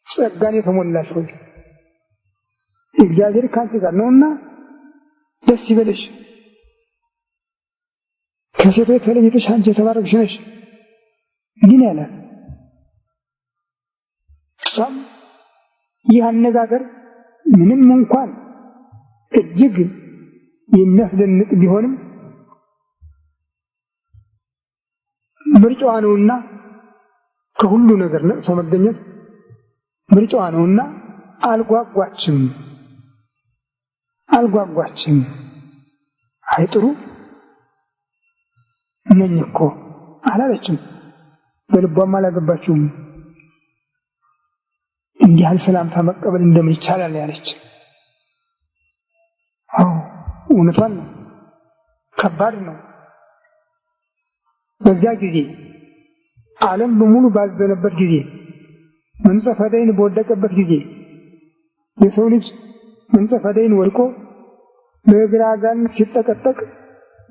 ጸጋን የተሞላሽ ሆይ እግዚአብሔር ከአንቺ ጋር ነውና ደስ ይበልሽ፣ ከሴቶች ተለይተሽ አንቺ የተባረክሽ ነሽ ግን ያለ። እሷም ይህ አነጋገር ምንም እንኳን እጅግ የሚያስደንቅ ቢሆንም ምርጫዋ ነውና ከሁሉ ነገር ነቅሶ መገኘት ምርጫዋ ነውና አልጓጓችም። አይጥሩ ነኝ እኮ አላለችም። በልቧም አላገባችውም። እንዲህ ያለ ሰላምታ መቀበል እንደምን ይቻላል ያለች። እውነቷን ነው። ከባድ ነው። በዚያ ጊዜ ዓለም በሙሉ ባዘነበት ጊዜ፣ መንጸፈ ደይን በወደቀበት ጊዜ፣ የሰው ልጅ መንጸፈ ደይን ወድቆ በእግረ አጋንንት ሲጠቀጠቅ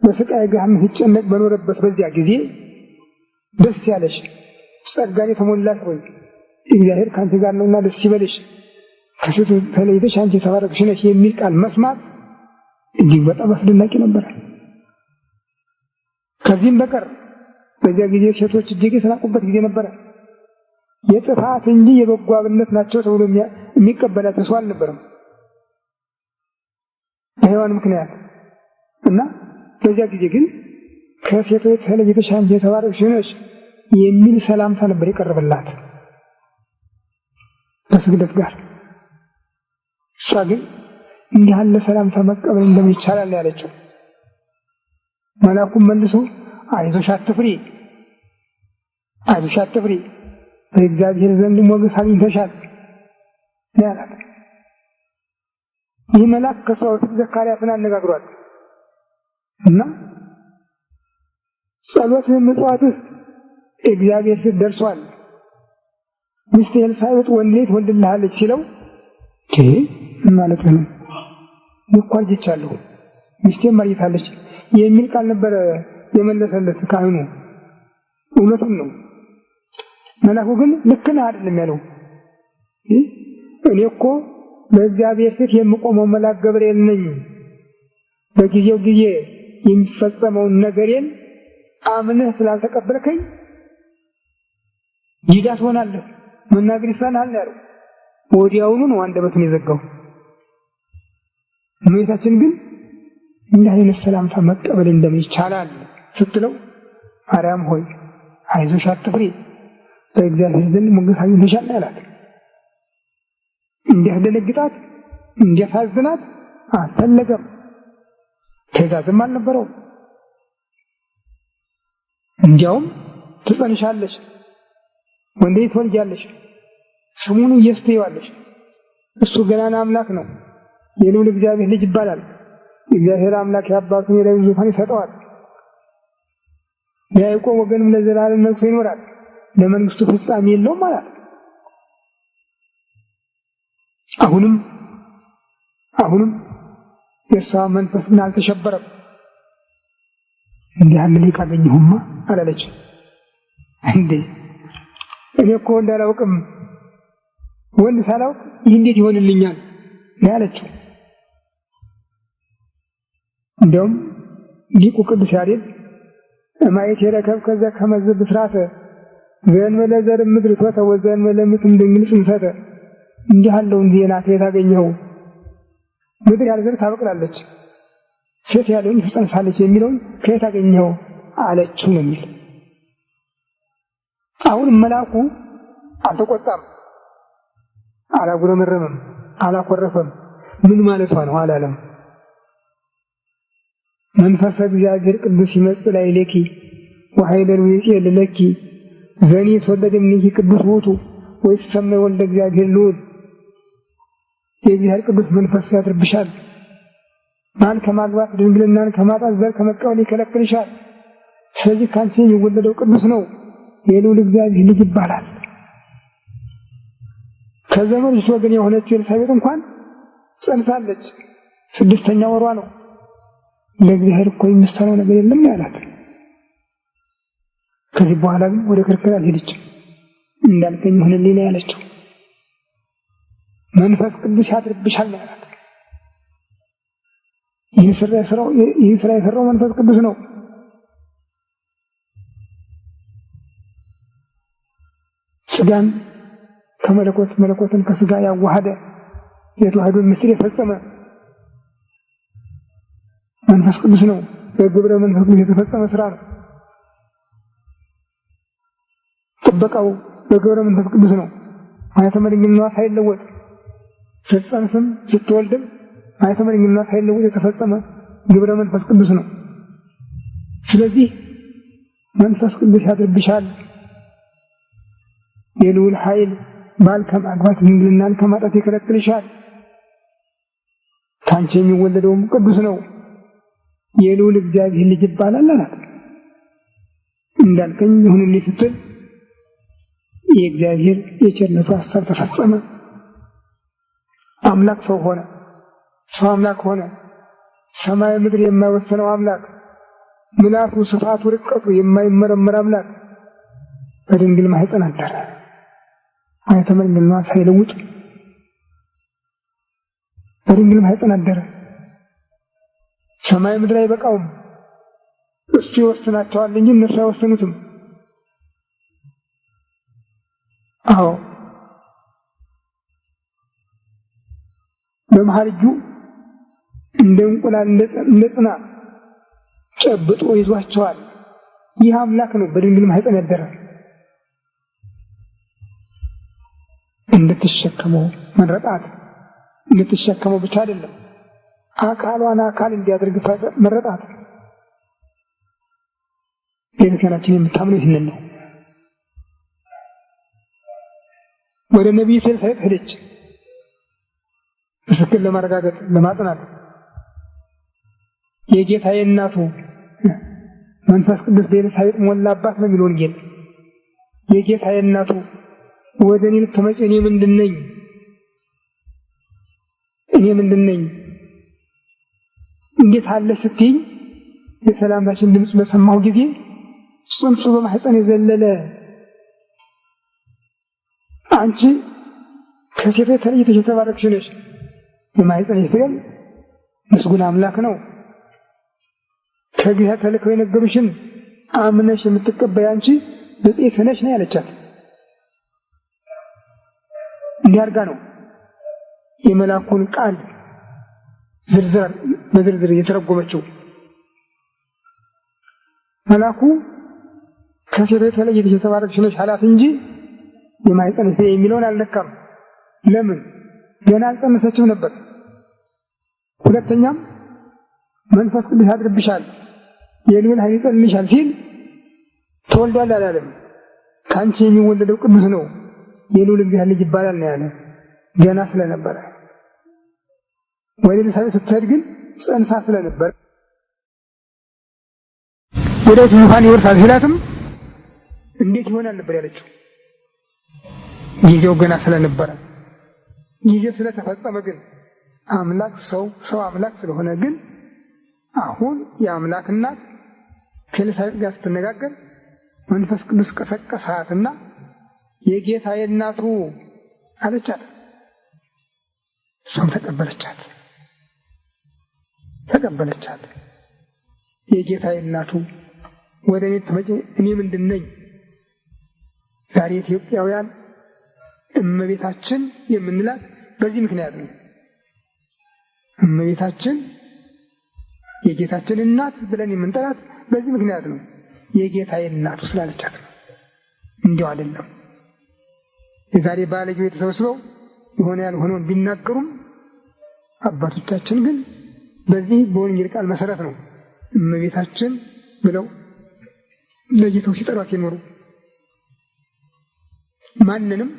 በስቃይ ገሃነም ሲጨነቅ በኖረበት በዚያ ጊዜ ደስ ያለሽ ጸጋን የተሞላሽ ሆይ እግዚአብሔር ከአንቺ ጋር ነውና ደስ ይበልሽ፣ ከሴቶች ተለይተሽ አንቺ የተባረክሽ ነሽ የሚል ቃል መስማት እጅግ በጣም አስደናቂ ነበር። ከዚህም በቀር በዚያ ጊዜ ሴቶች እጅግ የተናቁበት ጊዜ ነበረ። የጥፋት እንጂ የበጎ አብነት ናቸው ተብሎ የሚቀበላቸው ሰው አልነበረም በሔዋን ምክንያት እና በዚያ ጊዜ ግን ከሴቶች ተለይተሽ አንቺ የተባረክሽ ነሽ የሚል ሰላምታ ነበር የቀረበላት ከስግደት ጋር። እሷ ግን እንዲህ ያለ ሰላምታ መቀበል እንደምን ይቻላል ያለችው። መልአኩም መልሶ አይዞሽ አትፍሪ፣ አይዞሽ አትፍሪ፣ በእግዚአብሔር ዘንድ ሞገስ አግኝተሻል ያላት። ይህ መልአክ ከሰው በፊት ዘካርያስን አነጋግሯል እና ጸሎትህ ምጽዋትህ እግዚአብሔር ፊት ደርሷል፣ ሚስትህ ኤልሳቤጥ ወንድ ልጅ ትወልድልሃለች ሲለው ማለት ነው ይቆርጅቻለሁ ሚስቴም ማርይታለች የሚል ቃል ነበር የመለሰለት ካህኑ። እውነቱን ነው። መልአኩ ግን ልክ ነህ አይደለም ያለው። እኔ እኮ በእግዚአብሔር ፊት የምቆመው መልአክ ገብርኤል ነኝ። በጊዜው ጊዜ የሚፈጸመውን ነገሬን አምነህ ስላልተቀበልከኝ ዲዳ ትሆናለህ፣ መናገር ይሳንሃል ያለው። ወዲያውኑ ነው አንደበቱን የዘጋው። እመቤታችን ግን እንዲህ አይነት ሰላምታ መቀበል እንደምን ይቻላል ስትለው ማርያም ሆይ አይዞሽ አትፍሪ፣ በእግዚአብሔር ዘንድ ሞገስ አግኝተሻል ያላት። እንዲያስደነግጣት እንዲያሳዝናት አልፈለገም። ትእዛዝም አልነበረውም። እንዲያውም ትጸንሻለሽ፣ ወንድ ልጅ ትወልጃለሽ፣ ስሙን ኢየሱስ ትይዋለሽ፣ እሱ ገናና አምላክ ነው፣ የልዑል እግዚአብሔር ልጅ ይባላል። እግዚአብሔር አምላክ የአባቱን የዳዊት ዙፋን ይሰጠዋል፣ የያዕቆብ ወገንም ለዘላለም ነግሶ ይኖራል፣ ለመንግስቱ ፍጻሜ የለውም ማለት። አሁንም የእርሷ መንፈስ ግን አልተሸበረም። እንዲህ ያለ ልጅ ካገኘሁማ አላለች። እንዴ እኔ እኮ እንዳላውቅም ወንድ ሳላውቅ ይህ እንዴት ይሆንልኛል ያለችው። እንደውም ሊቁ ቅዱስ ያሬድ ማየት የረከብ ከዛ ከመዝ ብስራተ ዘእንበለ ዘር ምድር ቶተ ወዘእንበለ ምትም ድንግል ጽንሰተ፣ እንዲህ ያለውን ዜና ከየት አገኘኸው? ምድር ያለ ዘር ታበቅላለች፣ ሴት ያለ ወንድ ትጸንሳለች የሚለውን ከየት አገኘኸው አለችው ነው የሚል። አሁን መልአኩ አልተቆጣም፣ አላጉረመረመም፣ አላኮረፈም። ምን ማለቷ ነው አላለም። መንፈስ እግዚአብሔር ቅዱስ ይመጽእ ላዕሌኪ ወኃይለ ይጼል ለኪ ዘኒ ተወለደምኒ ቅዱስ ውእቱ ወይትሰመይ ወልደ እግዚአብሔር ልዑል። የእግዚአብሔር ቅዱስ መንፈስ ያድርብሻል። ባል ከማግባት ድንግልናን ከማጣት ዘር ከመቀበል ይከለክልሻል። ስለዚህ ካንቺ የሚወለደው ቅዱስ ነው፣ የልዑል እግዚአብሔር ልጅ ይባላል። ከዘመዶች ወገን የሆነችው ኤልሳቤጥ እንኳን ጸንሳለች፣ 6ኛ ወሯ ነው። ለእግዚአብሔር እኮ የሚሳነው ነገር የለም ያላት። ከዚህ በኋላ ግን ወደ ክርክር አልሄደችም። እንዳልከኝ ሆነልኝ ነው ያለችው። መንፈስ ቅዱስ ያድርብሻል ነው ያላት። ይህ ስራ የሰራው መንፈስ ቅዱስ ነው። ስጋን ከመለኮት መለኮትን ከስጋ ያዋሃደ የተዋህዶ ምስጢር የፈጸመ መንፈስ ቅዱስ ነው። በግብረ መንፈስ ቅዱስ የተፈጸመ ስራ ነው። ጥበቃው በግብረ መንፈስ ቅዱስ ነው። ማኅተመ ድንግልናዋ ሳይለወጥ ስትጸንስም ስትወልድም ማኅተመ ድንግልናዋ ሳይለወጥ የተፈጸመ ግብረ መንፈስ ቅዱስ ነው። ስለዚህ መንፈስ ቅዱስ ያድርብሻል። የልዑል ኃይል ባል ከማግባት ድንግልናን ከማጣት ይከለክልሻል። ካንቺ የሚወለደውም ቅዱስ ነው፣ የልዑል እግዚአብሔር ልጅ ይባላል አላት። እንዳልከኝ ይሁንልኝ ስትል የእግዚአብሔር የቸርነቱ ሐሳብ ተፈጸመ። አምላክ ሰው ሆነ፣ ሰው አምላክ ሆነ። ሰማይ ምድር የማይወሰነው አምላክ፣ ምልአቱ ስፋቱ ርቀቱ የማይመረመር አምላክ በድንግል ማኅፀን አደረ። ማኅተመ ድንግልናዋ ሳይለውጥ በድንግል ማኅፀን አደረ። ሰማይ ምድር አይበቃውም፣ እሱ ይወስናቸዋል እንጂ እነሱ አይወስኑትም። አዎ በመሃል እጁ እንደ እንቁላል እንደ ጽና ጨብጦ ይዟቸዋል። ይህ አምላክ ነው በድንግል ማኅፀን ያደረ። እንድትሸከመው መረጣት፣ ልትሸከመው ብቻ አይደለም አካሏን አካል እንዲያደርግ መረጣት። ቤተክርስቲያናችን የምታምነው ይህንን ነው። ወደ ነቢዩ ኤልሳቤጥ ሄደች ምስክር ለማረጋገጥ ለማጽናት። የጌታዬ እናቱ መንፈስ ቅዱስ በኤልሳቤጥ ሞላባት ነው የሚለው ወንጌል። የጌታዬ እናቱ ወደ እኔ ልትመጪ እኔ ምንድን ነኝ እንዴት አለሽ ስትይኝ የሰላምታሽን ድምፅ በሰማሁ ጊዜ ጽንሱ በማህፀን የዘለለ አንቺ ከሴቶች ተለይተሽ የተባረክሽ ነሽ፣ የማህፀንሽ ፍሬም ምስጉን አምላክ ነው፣ ከእግዚአብሔር ተልከው የነገሩሽን አምነሽ የምትቀበይ አንቺ ብፅዕት ነሽ ነው ያለቻት። እንዲህ አድርጋ ነው የመልአኩን ቃል በዝርዝር የተረጎመችው። መልአኩ ከሴቶች ተለይተሽ የተባረክሽ ነሽ አላት እንጂ የማህፀንሽ ፍሬ የሚለውን አልነካም። ለምን? ገና አልጸነሰችም ነበር። ሁለተኛም መንፈስ ቅዱስ ያድርብሻል፣ የልዑል ኃይል ይጸልልሻል ሲል ተወልዷል አላለም። ከአንቺ የሚወለደው ቅዱስ ነው፣ የልዑል እግዚአብሔር ልጅ ይባላል ነው ያለ። ገና ስለነበረ ወደ ኤልሳቤጥ ስትሄድ ግን ጸንሳ ስለነበር ወዳጅ ዙፋን ይወርሳል ሲላትም እንዴት ይሆናል ነበር ያለችው። ጊዜው ገና ስለነበረ ጊዜው ስለተፈጸመ ግን አምላክ ሰው አምላክ ስለሆነ ግን አሁን የአምላክ እናት ከኤልሳቤጥ ጋር ስትነጋገር መንፈስ ቅዱስ ቀሰቀሳትና የጌታዬ እናቱ አለቻት። እሷም ተቀበለቻት። የጌታዬ እናቱ ወደ እኔ ትመጪ እኔ ምንድን ነኝ? ዛሬ ኢትዮጵያውያን እመቤታችን የምንላት በዚህ ምክንያት ነው። እመቤታችን የጌታችን እናት ብለን የምንጠራት በዚህ ምክንያት ነው። የጌታዬ እናቱ ስላለቻት ነው። እንዲያው አይደለም። የዛሬ ባለጌው የተሰበሰበው የሆነ ያልሆነውን ቢናገሩም አባቶቻችን ግን በዚህ በወንጌል ቃል መሰረት ነው እመቤታችን ብለው ለይተው ሲጠሯት የኖሩ። ማንንም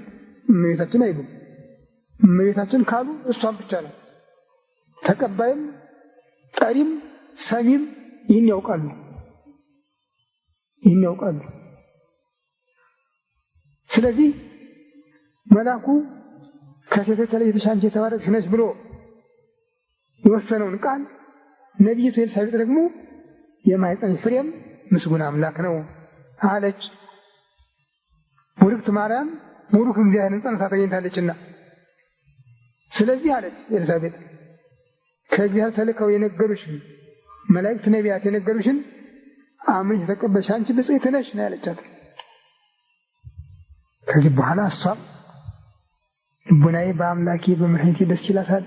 እመቤታችን አይሉም። እመቤታችን ካሉ እሷን ብቻ ነው። ተቀባይም ጠሪም ሰሚም ይህን ያውቃሉ። ስለዚህ መልአኩ ከሴቶች ተለይተሽ አንቺ የተባረክሽ ነሽ ብሎ የወሰነውን ቃል ነቢይቱ ኤልሳቤጥ ደግሞ የማህፀንሽ ፍሬም ምስጉን አምላክ ነው አለች። ቡርክት ማርያም ቡሩክ እግዚአብሔርን ጸንሳ ተገኝታለችና፣ ስለዚህ አለች ኤልሳቤጥ ከእግዚአብሔር ተልከው የነገሩሽን መላእክት ነቢያት የነገሩሽን አምነሽ የተቀበልሽ አንቺ ብፅዕት ነሽ ነው ያለቻት። ከዚህ በኋላ እሷም ልቡናዬ በአምላኬ በመድኃኒቴ ደስ ይላታል፣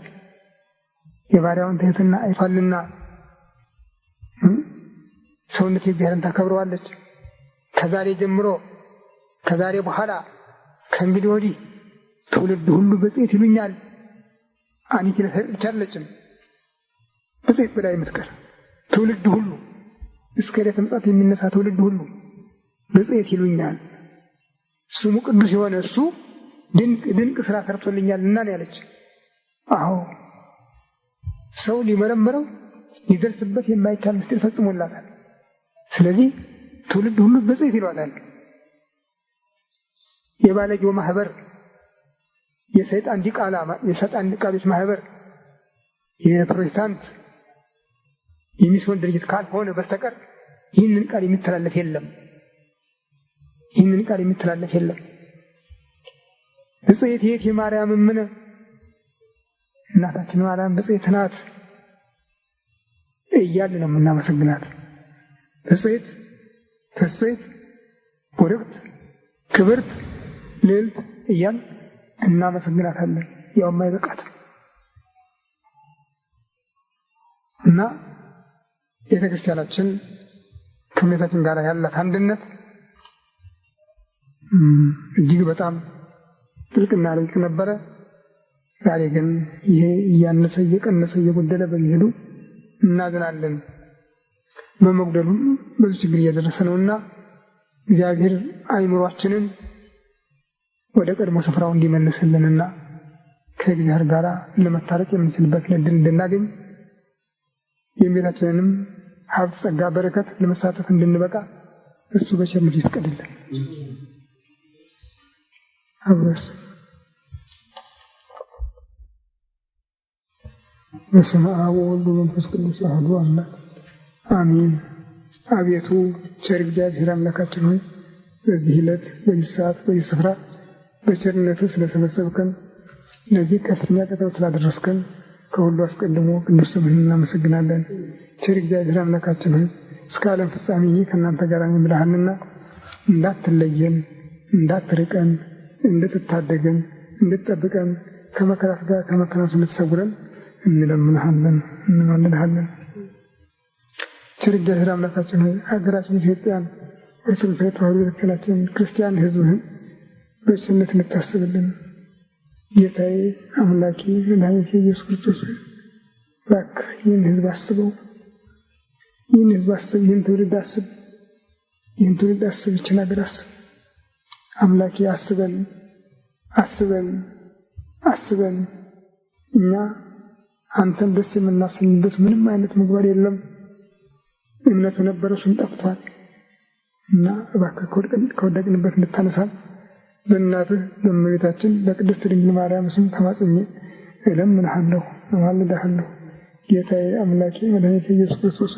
የባሪያውን ትሕትና አይቷልና ሰውነቴ እግዚአብሔርን ታከብረዋለች። ከዛሬ በኋላ ከእንግዲህ ወዲህ ትውልድ ሁሉ ብፅዕት ይሉኛል። አንቺ ለሰጥቻ አይደለችም ብፅዕት ብላ የምትቀር ትውልድ ሁሉ እስከ ዕለተ ምጽአት የሚነሳ ትውልድ ሁሉ ብፅዕት ይሉኛል። ስሙ ቅዱስ የሆነ እሱ ድንቅ ስራ ሰርቶልኛልና ነው ያለች። አዎ ሰው ሊመረምረው ሊደርስበት የማይቻል ምስጢር ፈጽሞላታል። ስለዚህ ትውልድ ሁሉ ብፅዕት ይሏታል። የባለጌው ማህበር የሰይጣን ዲቃሎች ማህበር የፕሮቴስታንት የሚስዮን ድርጅት ካልሆነ በስተቀር ይህንን ቃል የሚተላለፍ የለም። ብፅዕት የት የማርያም ምን እናታችን ማርያም ብፅዕት ናት እያልን ነው የምናመሰግናት። ብፅዕት ፍጽዕት ቡርክት ክብርት ልዕልት እያልን እናመሰግናታለን። ያው የማይበቃት እና ቤተክርስቲያናችን ከእመቤታችን ጋር ያላት አንድነት እጅግ በጣም ጥልቅና ረቂቅ ነበረ። ዛሬ ግን ይሄ እያነሰ እየቀነሰ እየጎደለ በሚሄዱ እናዝናለን። በመጉደሉም ብዙ ችግር እየደረሰ ነውና እግዚአብሔር አይምሯችንን ወደ ቀድሞ ስፍራው እንዲመልስልንና ከእግዚአብሔር ጋር ለመታረቅ የምንችልበት ዕድል እንድናገኝ የቤታችንንም ሀብት፣ ጸጋ፣ በረከት ለመሳተፍ እንድንበቃ እሱ በቸርነቱ ይፍቀድልን። አብረስ በስመ አብ ወወልድ ወመንፈስ ቅዱስ አሐዱ አምላክ አሜን። አቤቱ ቸር እግዚአብሔር አምላካችን ሆይ በዚህ ዕለት በዚህ ሰዓት በዚህ ስፍራ በቸርነትህ ስለሰበሰብከን ለዚህ ከፍተኛ ቀጠሮ ስላደረስከን ከሁሉ አስቀድሞ ቅዱስ ስምህን እናመሰግናለን። ቸር እግዚአብሔር አምላካችን ሆይ እስከ ዓለም ፍጻሜ ከእናንተ ጋር ነኝ ብለሃልና እንዳትለየን፣ እንዳትርቀን፣ እንድትታደገን፣ እንድትጠብቀን ከመከራ ሥጋ ከመከራ ነፍስ እንድትሰውረን እንለምንሃለን፣ እንማልድሃለን። ቸር እግዚአብሔር አምላካችን ሆይ ሀገራችን ኢትዮጵያን ኦርቶዶክስ ተዋሕዶ ቤተክርስቲያናችንን ክርስቲያን ሕዝብህን በቸርነት እንድታስብልን ጌታዬ አምላኬ መድኃኒቴ ኢየሱስ ክርስቶስ እባክህ ይህን ሕዝብ አስበው፣ ይህን ሕዝብ አስብ፣ ይህን ትውልድ አስብ፣ ይህን ትውልድ አስብ፣ ይህችን ሀገር አስብ። አምላኬ አስበን፣ አስበን፣ አስበን። እኛ አንተን ደስ የምናሰኝበት ምንም አይነት ምግባር የለም። እምነቱ ነበረ፣ እሱም ጠፍቷል እና እባክህ ከወደቅንበት እንድታነሳን በእናትህ በእመቤታችን በቅድስት ድንግል ማርያም ስም ተማጽኜ እለምንሃለሁ፣ እማልድሃለሁ። ጌታዬ አምላኬ መድኃኒቴ ኢየሱስ ክርስቶስ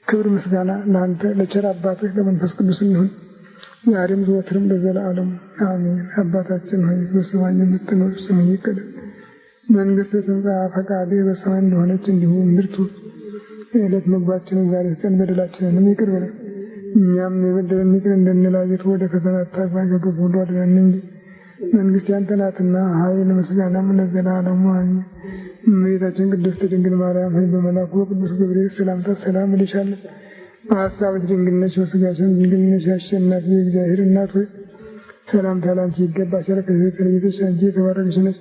ክብር ምስጋና ለአንተ ለቸር አባትህ ለመንፈስ ቅዱስ ይሁን ዛሬም ዘወትርም ለዘላለሙ አሜን። አባታችን ሆይ በሰማይ የምትኖር ስምህ ይቀደስ፣ መንግሥትህ ትምጣ፣ ፈቃድህ በሰማይ እንደሆነች እንዲሁ በምድር ትሁን። የዕለት ምግባችንን ዛሬ ስጠን፣ በደላችንንም ይቅር በለን እኛም የበደሉንን ይቅር እንደምንል፣ አቤቱ ወደ ፈተና አታግባን ከክፉ ሁሉ አድነን እንጂ መንግሥት ያንተ ናትና ኃይል፣ ምስጋናም ለዘላለሙ አሜን። እመቤታችን ቅድስት ድንግል ማርያም ሆይ በመልአኩ በቅዱስ ገብርኤል ሰላምታ ሰላም እልሻለሁ። በሐሳብሽ ድንግል ነሽ፣ በሥጋሽም ድንግል ነሽ። አሸናፊ የእግዚአብሔር እናት ሆይ ሰላምታ ላንቺ ይገባሻል። ከሴቶች ተለይተሽ አንቺ የተባረክሽ ነሽ፣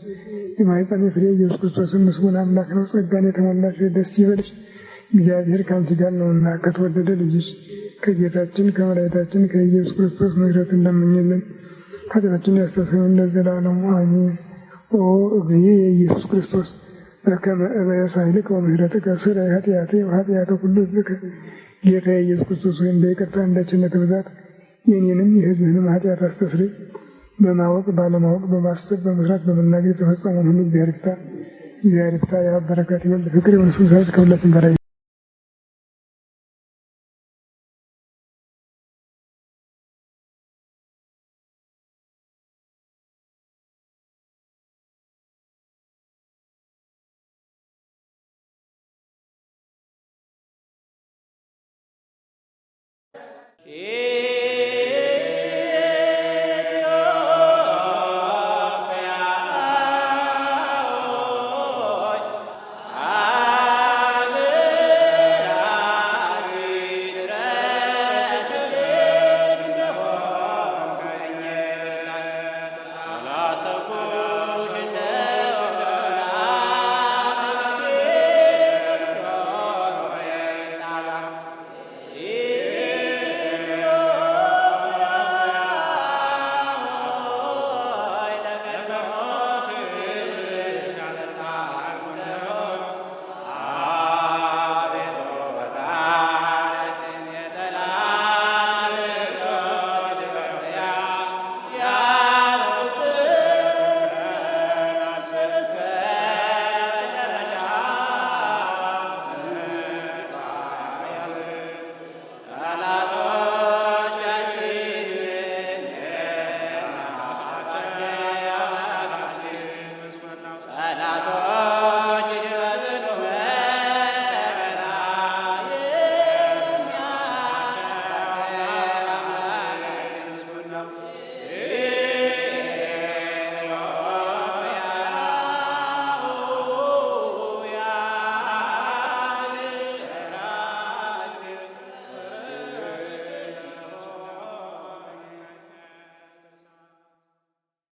የማኅፀንሽ ፍሬ ኢየሱስ ክርስቶስም ምስጉን አምላክ ነው። ጸጋን የተሞላሽ ደስ ይበልሽ፣ እግዚአብሔር ከአንቺ ጋር ነውና ከተወደደ ልጅሽ ከጌታችን ከመድኃኒታችን ከኢየሱስ ክርስቶስ ምሕረትን ለምኝልን ኃጢአታችንን ያስተሰርይልን ለዘላለሙ አሜን። ኦ እግዚእ ኢየሱስ ክርስቶስ በከመ እበየ ሳህልከ ወምሕረትከ ስረይ ኃጢአቴ ወኃጢአተ ኩሉ ሕዝብከ። ጌታ ኢየሱስ ክርስቶስ ሆይ እንደ ይቅርታ እንደ ቸርነትህ ብዛት የእኔንም የሕዝብህንም ኃጢአት አስተስርይ። በማወቅ ባለማወቅ በማሰብ በመስራት በመናገር የተፈጸመውን ሁሉ እግዚአብሔር ይፍታ። እግዚአብሔር ይፍታ። የአብ በረከት ይበልጥ ፍቅር የሆነ ስብሳት ከሁላችን ጋር Yeah.